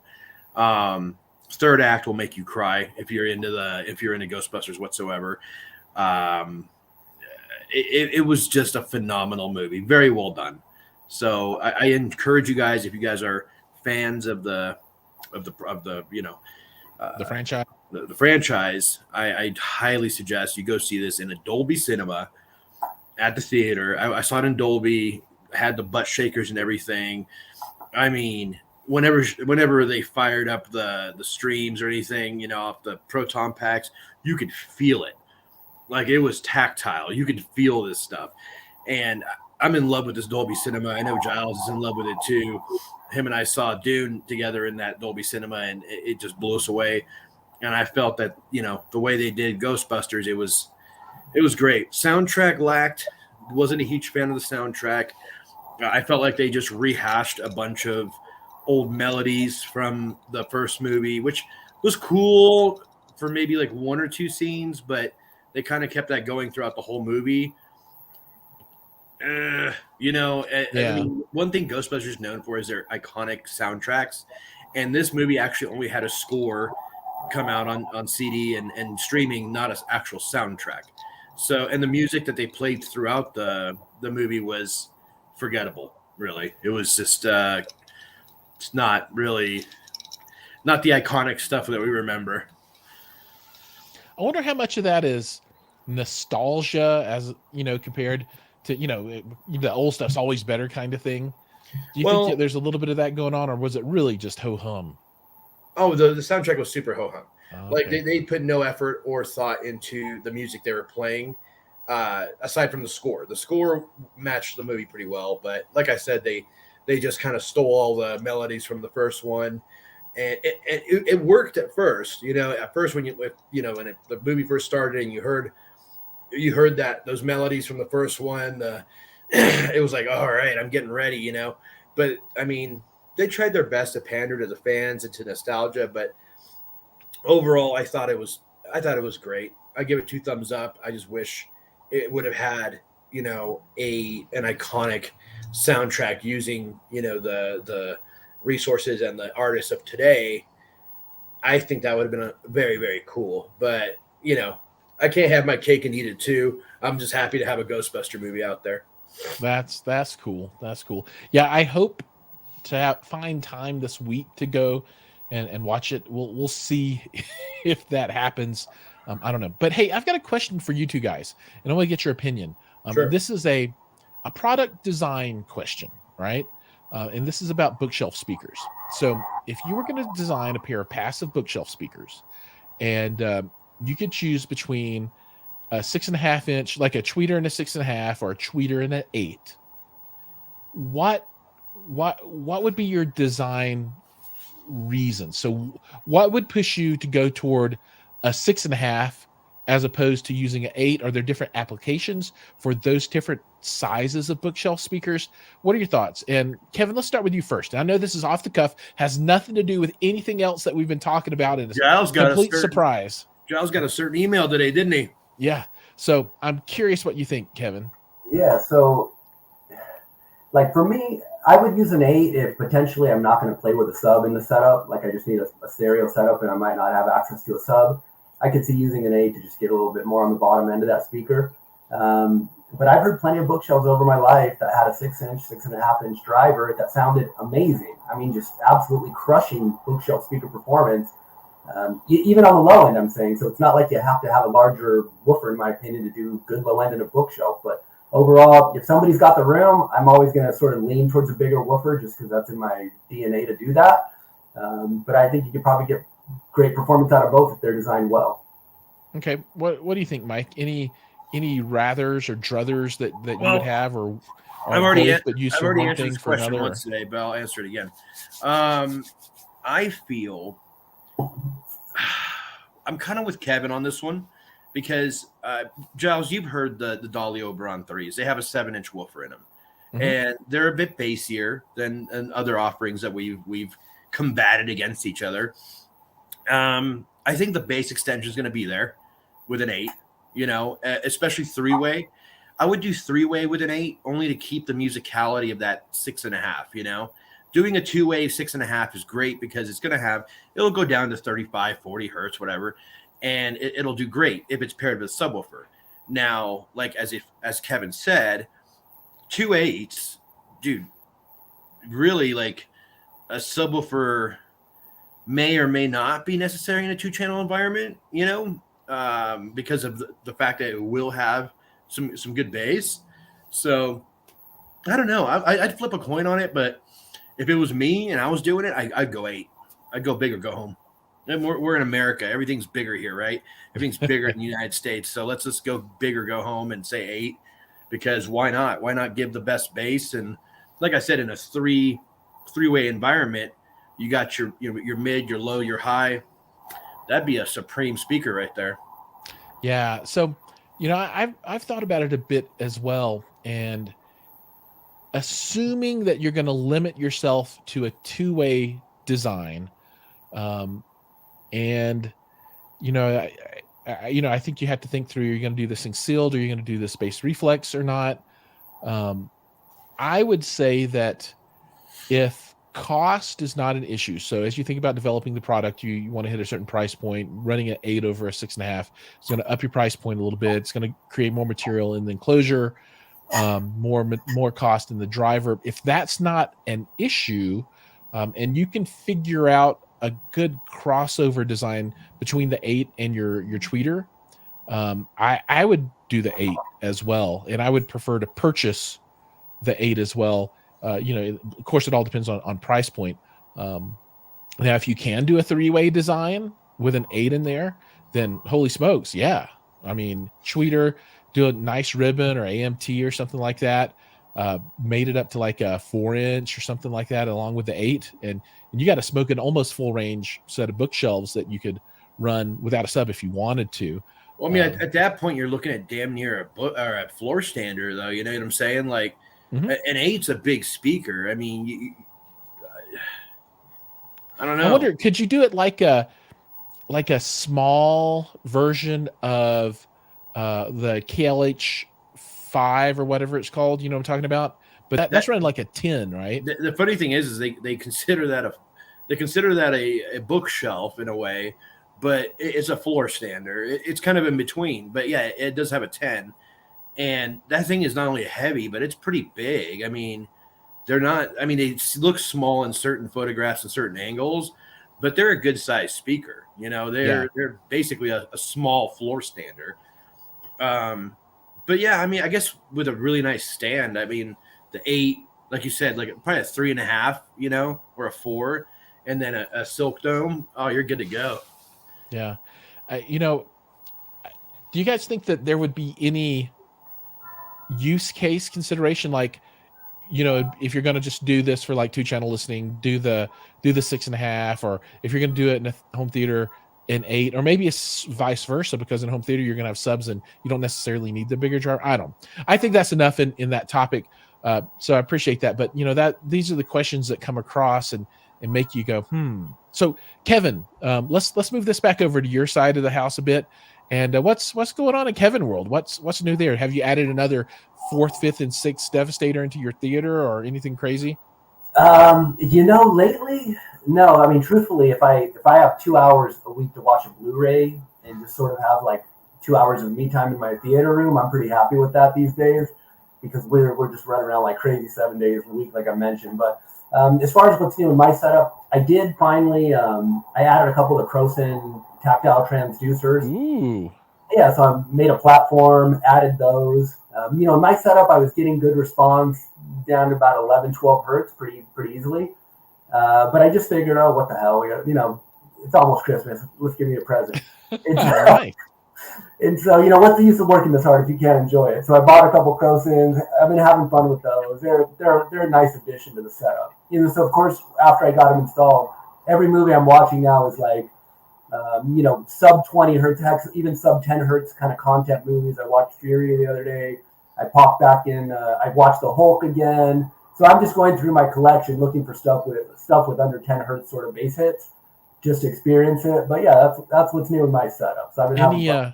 Third act will make you cry if you're into Ghostbusters whatsoever. It was just a phenomenal movie, very well done. So I encourage you guys, if you guys are fans of the franchise. The franchise, I highly suggest you go see this in a Dolby Cinema at the theater. I saw it in Dolby, had the butt shakers and everything. I mean, whenever they fired up the streams or anything, off the proton packs, you could feel it. Like it was tactile. You could feel this stuff. And I'm in love with this Dolby Cinema. I know Giles is in love with it too. Him and I saw Dune together in that Dolby Cinema, and it just blew us away. And I felt that, you know, the way they did Ghostbusters, it was great. Soundtrack lacked. Wasn't a huge fan of the soundtrack. I felt like they just rehashed a bunch of old melodies from the first movie, which was cool for maybe like one or two scenes, but they kind of kept that going throughout the whole movie. You know, I mean, one thing Ghostbusters is known for is their iconic soundtracks, and this movie actually only had a score come out on CD and streaming, not an actual soundtrack. So, and the music that they played throughout the movie was forgettable. Really, it was just it's not the iconic stuff that we remember. I wonder how much of that is nostalgia, as you know, compared to, you know, the old stuff's always better kind of thing. Do you think that there's a little bit of that going on, or was it really just ho hum? Oh, the soundtrack was super ho hum. Okay. Like they put no effort or thought into the music they were playing, aside from the score. The score matched the movie pretty well, but like I said, they just kind of stole all the melodies from the first one, and it worked at first. You know, at first when the movie first started and you heard that those melodies from the first one, it was like, all right, I'm getting ready, you know. But I mean, they tried their best to pander to the fans and to nostalgia, but overall, I thought it was great. I give it 2 thumbs up. I just wish it would have had, you know, an iconic soundtrack using, you know, the resources and the artists of today. I think that would have been very, very cool. But, you know, I can't have my cake and eat it too. I'm just happy to have a Ghostbuster movie out there. That's cool. That's cool. Yeah, I hope to find time this week to go and watch it. We'll see if that happens. I don't know. But hey, I've got a question for you two guys, and I want to get your opinion. Sure. This is a product design question, right? And this is about bookshelf speakers. So if you were going to design a pair of passive bookshelf speakers, and you could choose between a 6.5 inch, like a tweeter and a 6.5, or a tweeter and an 8, what would be your design reason? So what would push you to go toward a 6.5 as opposed to using an 8? Are there different applications for those different sizes of bookshelf speakers? What are your thoughts? And Kevin, let's start with you first. I know this is off the cuff, has nothing to do with anything else that we've been talking about, and it's a complete surprise. Giles got a certain email today, didn't he? Yeah. So I'm curious what you think, Kevin. Yeah. So, like for me, I would use an 8 if potentially I'm not going to play with a sub in the setup. Like I just need a stereo setup and I might not have access to a sub. I could see using an 8 to just get a little bit more on the bottom end of that speaker. But I've heard plenty of bookshelves over my life that had a 6-inch, 6.5-inch driver that sounded amazing. I mean, just absolutely crushing bookshelf speaker performance. Even on the low end, I'm saying. So it's not like you have to have a larger woofer, in my opinion, to do good low end in a bookshelf. But overall, if somebody's got the room, I'm always going to sort of lean towards a bigger woofer just because that's in my DNA to do that. But I think you could probably get great performance out of both if they're designed well. Okay. What do you think, Mike? Any rathers or druthers that you would have, or I've already answered this question once today, but I'll answer it again. I feel I'm kind of with Kevin on this one because Giles, you've heard the Dolly Oberon 3s. They have a 7-inch woofer in them, and they're a bit bassier than other offerings that we've combated against each other. I think the bass extension is going to be there with an 8. You know, especially 3-way. I would do 3-way with an 8 only to keep the musicality of that 6.5. You know, doing a 2-way 6.5 is great because it'll go down to 35, 40 hertz, whatever, and it'll do great if it's paired with a subwoofer. Now, like as Kevin said, 2 8s, dude, really like a subwoofer may or may not be necessary in a 2-channel environment. You know. Because of the fact that it will have some good bass. So I don't know. I'd flip a coin on it, but if it was me and I was doing it, I'd go 8. I'd go big or go home. And we're in America. Everything's bigger here, right? Everything's bigger in the United States. So let's just go big or go home and say 8, because why not? Why not give the best bass? And like I said, in a three-way environment, you got your mid, your low, your high. That'd be a supreme speaker right there. Yeah. So, I've thought about it a bit as well, and assuming that you're going to limit yourself to a 2-way design, and I think you have to think through: you're going to do this thing sealed, or you're going to do this space reflex or not. I would say that if cost is not an issue, so as you think about developing the product, you want to hit a certain price point. Running at 8 over a 6.5, it's going to up your price point a little bit. It's going to create more material in the enclosure, more cost in the driver. If that's not an issue, and you can figure out a good crossover design between the 8 and your tweeter, I would do the 8 as well, and I would prefer to purchase the 8 as well. Of course, it all depends on price point. Now, if you can do a 3-way design with an 8 in there, then holy smokes, yeah. I mean, tweeter, do a nice ribbon or AMT or something like that. Made it up to like a 4-inch or something like that, along with the 8, and you got a smoking almost full range set of bookshelves that you could run without a sub if you wanted to. Well, I mean, at that point, you're looking at damn near a floor stander, though. You know what I'm saying? Like, an 8's a big speaker. I mean, I don't know. I wonder, could you do it like a small version of the KLH 5 or whatever it's called? You know what I'm talking about? But that's running like a 10, right? The funny thing is they consider that a bookshelf in a way, but it's a floor stander. It's kind of in between. But yeah, it does have a 10. And that thing is not only heavy, but it's pretty big. I mean, they look small in certain photographs and certain angles, but they're a good sized speaker. They're basically a small floor stander. But yeah, I mean, I guess with a really nice stand, I mean, the 8, like you said, like probably a 3.5, or a 4, and then a silk dome. Oh, you're good to go. Yeah. Do you guys think that there would be any use case consideration, like, if you're going to just do this for like 2-channel listening, do the 6.5, or if you're going to do it in a home theater in 8, or maybe it's vice versa, because in home theater you're going to have subs and you don't necessarily need the bigger driver. I think that's enough in that topic. So I appreciate that, but these are the questions that come across and make you go, So Kevin, let's move this back over to your side of the house a bit. And what's going on in Kevin world? What's new there? Have you added another 4th, 5th, and 6th Devastator into your theater, or anything crazy? Lately, no. I mean, truthfully, if I have 2 hours a week to watch a Blu-ray and just sort of have like 2 hours of me time in my theater room, I'm pretty happy with that these days, because we're just running around like crazy 7 days a week, like I mentioned. But as far as what's new in my setup, I did finally I added a couple of Croson tactile transducers. Ooh. Yeah, so I made a platform, added those. In my setup, I was getting good response down to about 11, 12 hertz pretty easily. But I just figured, what the hell? It's almost Christmas. Let's give me a present. Right. And so, what's the use of working this hard if you can't enjoy it? So I bought a couple Crosons. I've been having fun with those. They're a nice addition to the setup. So of course, after I got them installed, every movie I'm watching now is like, sub 20 hertz, even sub 10 hertz kind of content movies. I watched Fury the other day. I popped back in. I watched the Hulk again. So I'm just going through my collection looking for stuff with under 10 hertz sort of bass hits, just to experience it. But yeah, that's what's new in my setup. So I've been having fun.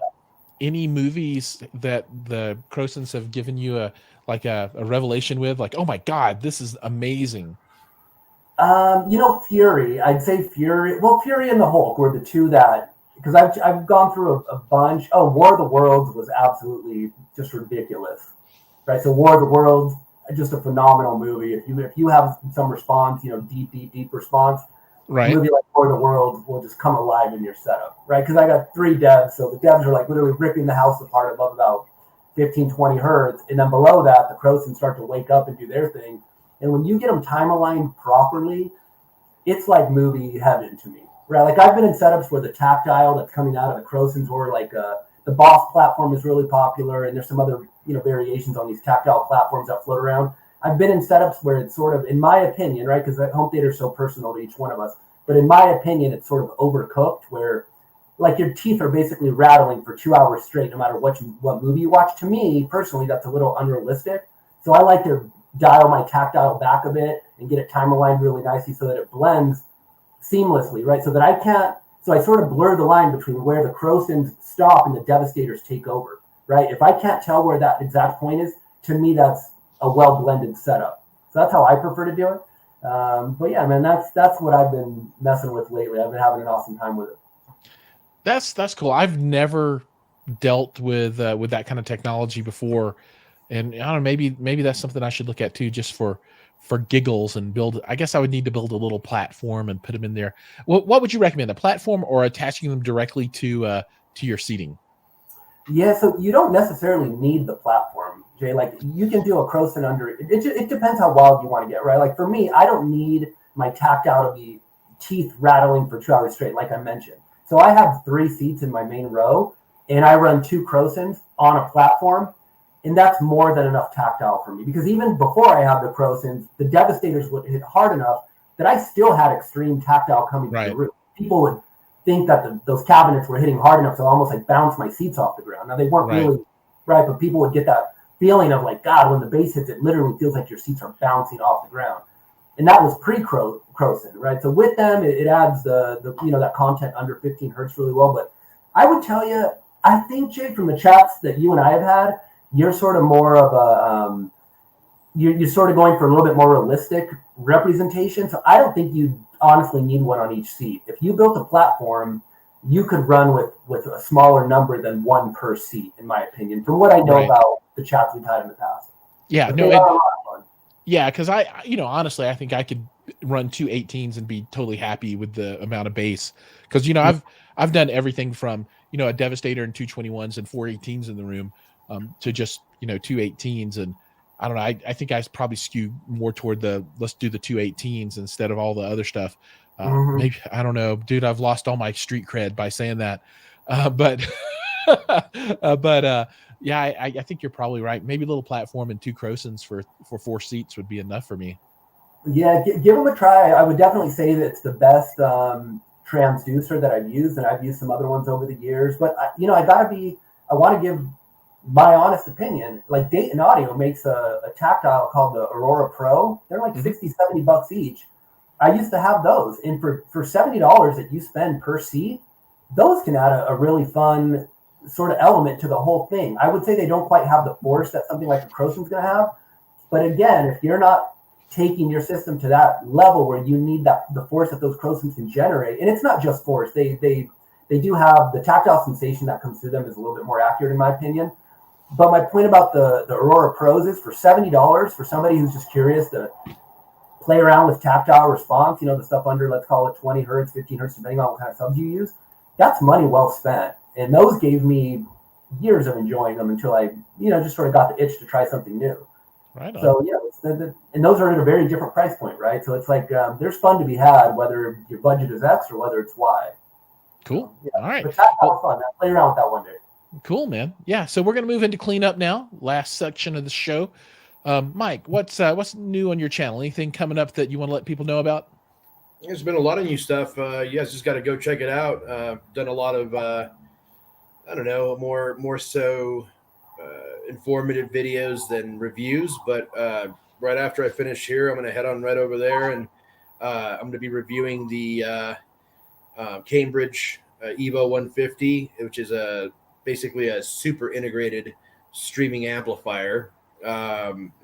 Any movies that the Crosons have given you a revelation with, like, oh my God, this is amazing? Fury. I'd say Fury. Well, Fury and the Hulk were the two that, because I've gone through a bunch. Oh, War of the Worlds was absolutely just ridiculous, right? So War of the Worlds, just a phenomenal movie. If you have some response, deep response, right? A movie like War of the Worlds will just come alive in your setup, right? Because I got 3 devs, so the devs are like literally ripping the house apart above about 15, 20 hertz, and then below that, the Crosons start to wake up and do their thing. And when you get them time aligned properly, it's like movie heaven to me. right? Like I've been in setups where the tactile that's coming out of the Crosons, or like the Boss platform is really popular, and there's some other variations on these tactile platforms that float around. I've been in setups where it's sort of, in my opinion, right, because home theater is so personal to each one of us, but in my opinion, it's sort of overcooked, where like your teeth are basically rattling for 2 hours straight, no matter what movie you watch. To me personally, that's a little unrealistic. So I like to dial my tactile back a bit and get it time aligned really nicely so that it blends seamlessly, right? So that I sort of blur the line between where the Crosons stop and the Devastators take over, right? If I can't tell where that exact point is, to me, that's a well blended setup. So that's how I prefer to do it. But yeah, man, that's what I've been messing with lately. I've been having an awesome time with it. That's cool. I've never dealt with that kind of technology before, and I don't know, maybe that's something I should look at too, just for giggles, and build. I guess I would need to build a little platform and put them in there. What would you recommend, a platform or attaching them directly to your seating? Yeah, so you don't necessarily need the platform, Jay. Like you can do a Croson under it. It depends how wild you want to get, right? Like for me, I don't need my tactile to be teeth rattling for 2 hours straight, like I mentioned. So I have 3 seats in my main row, and I run 2 Crosons on a platform, and that's more than enough tactile for me. Because even before I have the Crosons, the Devastators would hit hard enough that I still had extreme tactile coming through the roof. People would think that those cabinets were hitting hard enough to almost like bounce my seats off the ground. Now they weren't really right, but people would get that feeling of like, God, when the bass hits, it literally feels like your seats are bouncing off the ground. And that was pre-Croson, right? So with them, it adds the that content under 15 hertz really well. But I would tell you, I think, Jay, from the chats that you and I have had, you're sort of more of a you're sort of going for a little bit more realistic representation. So I don't think you honestly need one on each seat. If you built a platform, you could run with a smaller number than 1 per seat, in my opinion, from what I know about the chats we've had in the past. Yeah, but no, yeah, because honestly, I think I could run 2 18s and be totally happy with the amount of bass. Because I've done everything from a Devastator and 2 21s and 4 18s in the room, to just 2 18s, and I don't know. I think I probably skew more toward let's do the 2 18s instead of all the other stuff. Maybe, I don't know, dude. I've lost all my street cred by saying that, but yeah, I think you're probably right. Maybe a little platform and 2 Crosons for 4 seats would be enough for me. Yeah, give them a try. I would definitely say that it's the best transducer that I've used, and I've used some other ones over the years. But I want to give my honest opinion. Like Dayton Audio makes a tactile called the Aurora Pro. They're like $60-$70 each. I used to have those, and for $70 that you spend per seat, those can add a really fun sort of element to the whole thing. I would say they don't quite have the force that something like a Croson's going to have. But again, if you're not taking your system to that level where you need the force that those Crosons can generate, and it's not just force, they do have the tactile sensation that comes through them is a little bit more accurate in my opinion. But my point about the Aurora Pros is for $70 for somebody who's just curious to play around with tactile response, the stuff under, let's call it 20 hertz, 15 hertz, depending on what kind of subs you use, that's money well spent. And those gave me years of enjoying them until I, just sort of got the itch to try something new. Right on. So, and those are at a very different price point, right? So it's like, there's fun to be had, whether your budget is X or whether it's Y. Cool. So, yeah. All right. But that's fun. Play around with that one day. Cool, man. Yeah. So we're going to move into cleanup now. Last section of the show. Mike, what's new on your channel? Anything coming up that you want to let people know about? There's been a lot of new stuff. You guys just got to go check it out. Done a lot of, I don't know, more so informative videos than reviews. But right after I finish here, I'm going to head on right over there, and I'm going to be reviewing the Cambridge Evo 150, which is basically a super integrated streaming amplifier.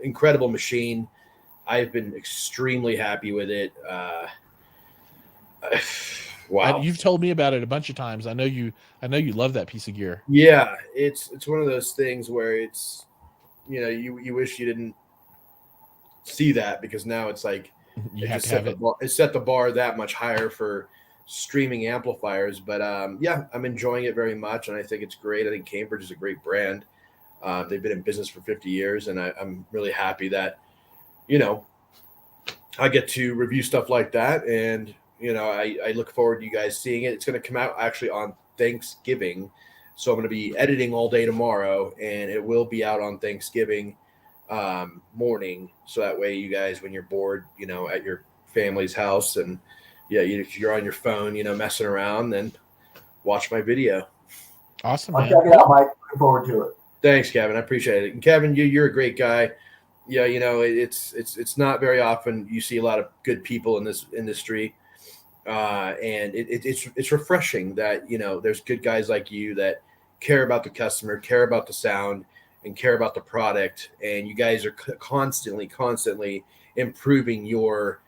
Incredible machine. I've been extremely happy with it. Wow. You've told me about it a bunch of times. I know you love that piece of gear. Yeah, it's one of those things where it's, you wish you didn't see that, because now it's like you have to have it. It set the bar that much higher for streaming amplifiers. But yeah, I'm enjoying it very much, and I think it's great. I think Cambridge is a great brand. They've been in business for 50 years, and I'm really happy that, I get to review stuff like that, and I look forward to you guys seeing it. It's going to come out actually on Thanksgiving. So I'm going to be editing all day tomorrow, and it will be out on Thanksgiving morning. So that way you guys, when you're bored, at your family's house, and if you're on your phone, messing around, then watch my video. Awesome, I'll man. check it out, Mike. Looking forward to it. Thanks, Kevin. I appreciate it. And Kevin, you're a great guy. Yeah, it's not very often you see a lot of good people in this industry. And it's refreshing that there's good guys like you that care about the customer, care about the sound, and care about the product, and you guys are constantly improving your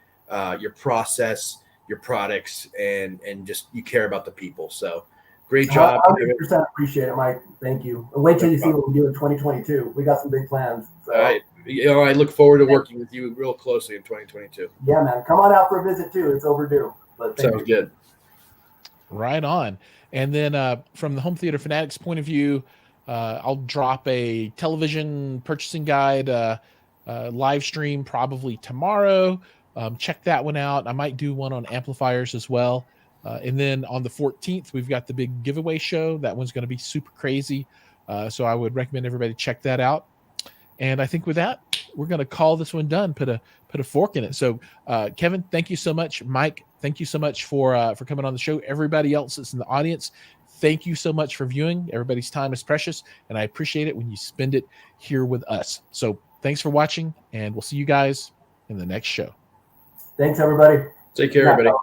process, your products, and just you care about the people. So great job. 100% appreciate it, Mike. Thank you. And wait till you see what we do in 2022. We got some big plans. So. I look forward to working with you real closely in 2022. Yeah, man. Come on out for a visit too. It's overdue. But sounds good. Right on. And then from the Home Theater Fanatics point of view, I'll drop a television purchasing guide live stream probably tomorrow. Check that one out. I might do one on amplifiers as well. And then on the 14th, we've got the big giveaway show. That one's going to be super crazy. So I would recommend everybody check that out. And I think with that, we're going to call this one done. Put a fork in it. So Kevin, thank you so much. Mike, thank you so much for coming on the show. Everybody else that's in the audience, thank you so much for viewing. Everybody's time is precious, and I appreciate it when you spend it here with us. So thanks for watching, and we'll see you guys in the next show. Thanks, everybody. Take care, everybody.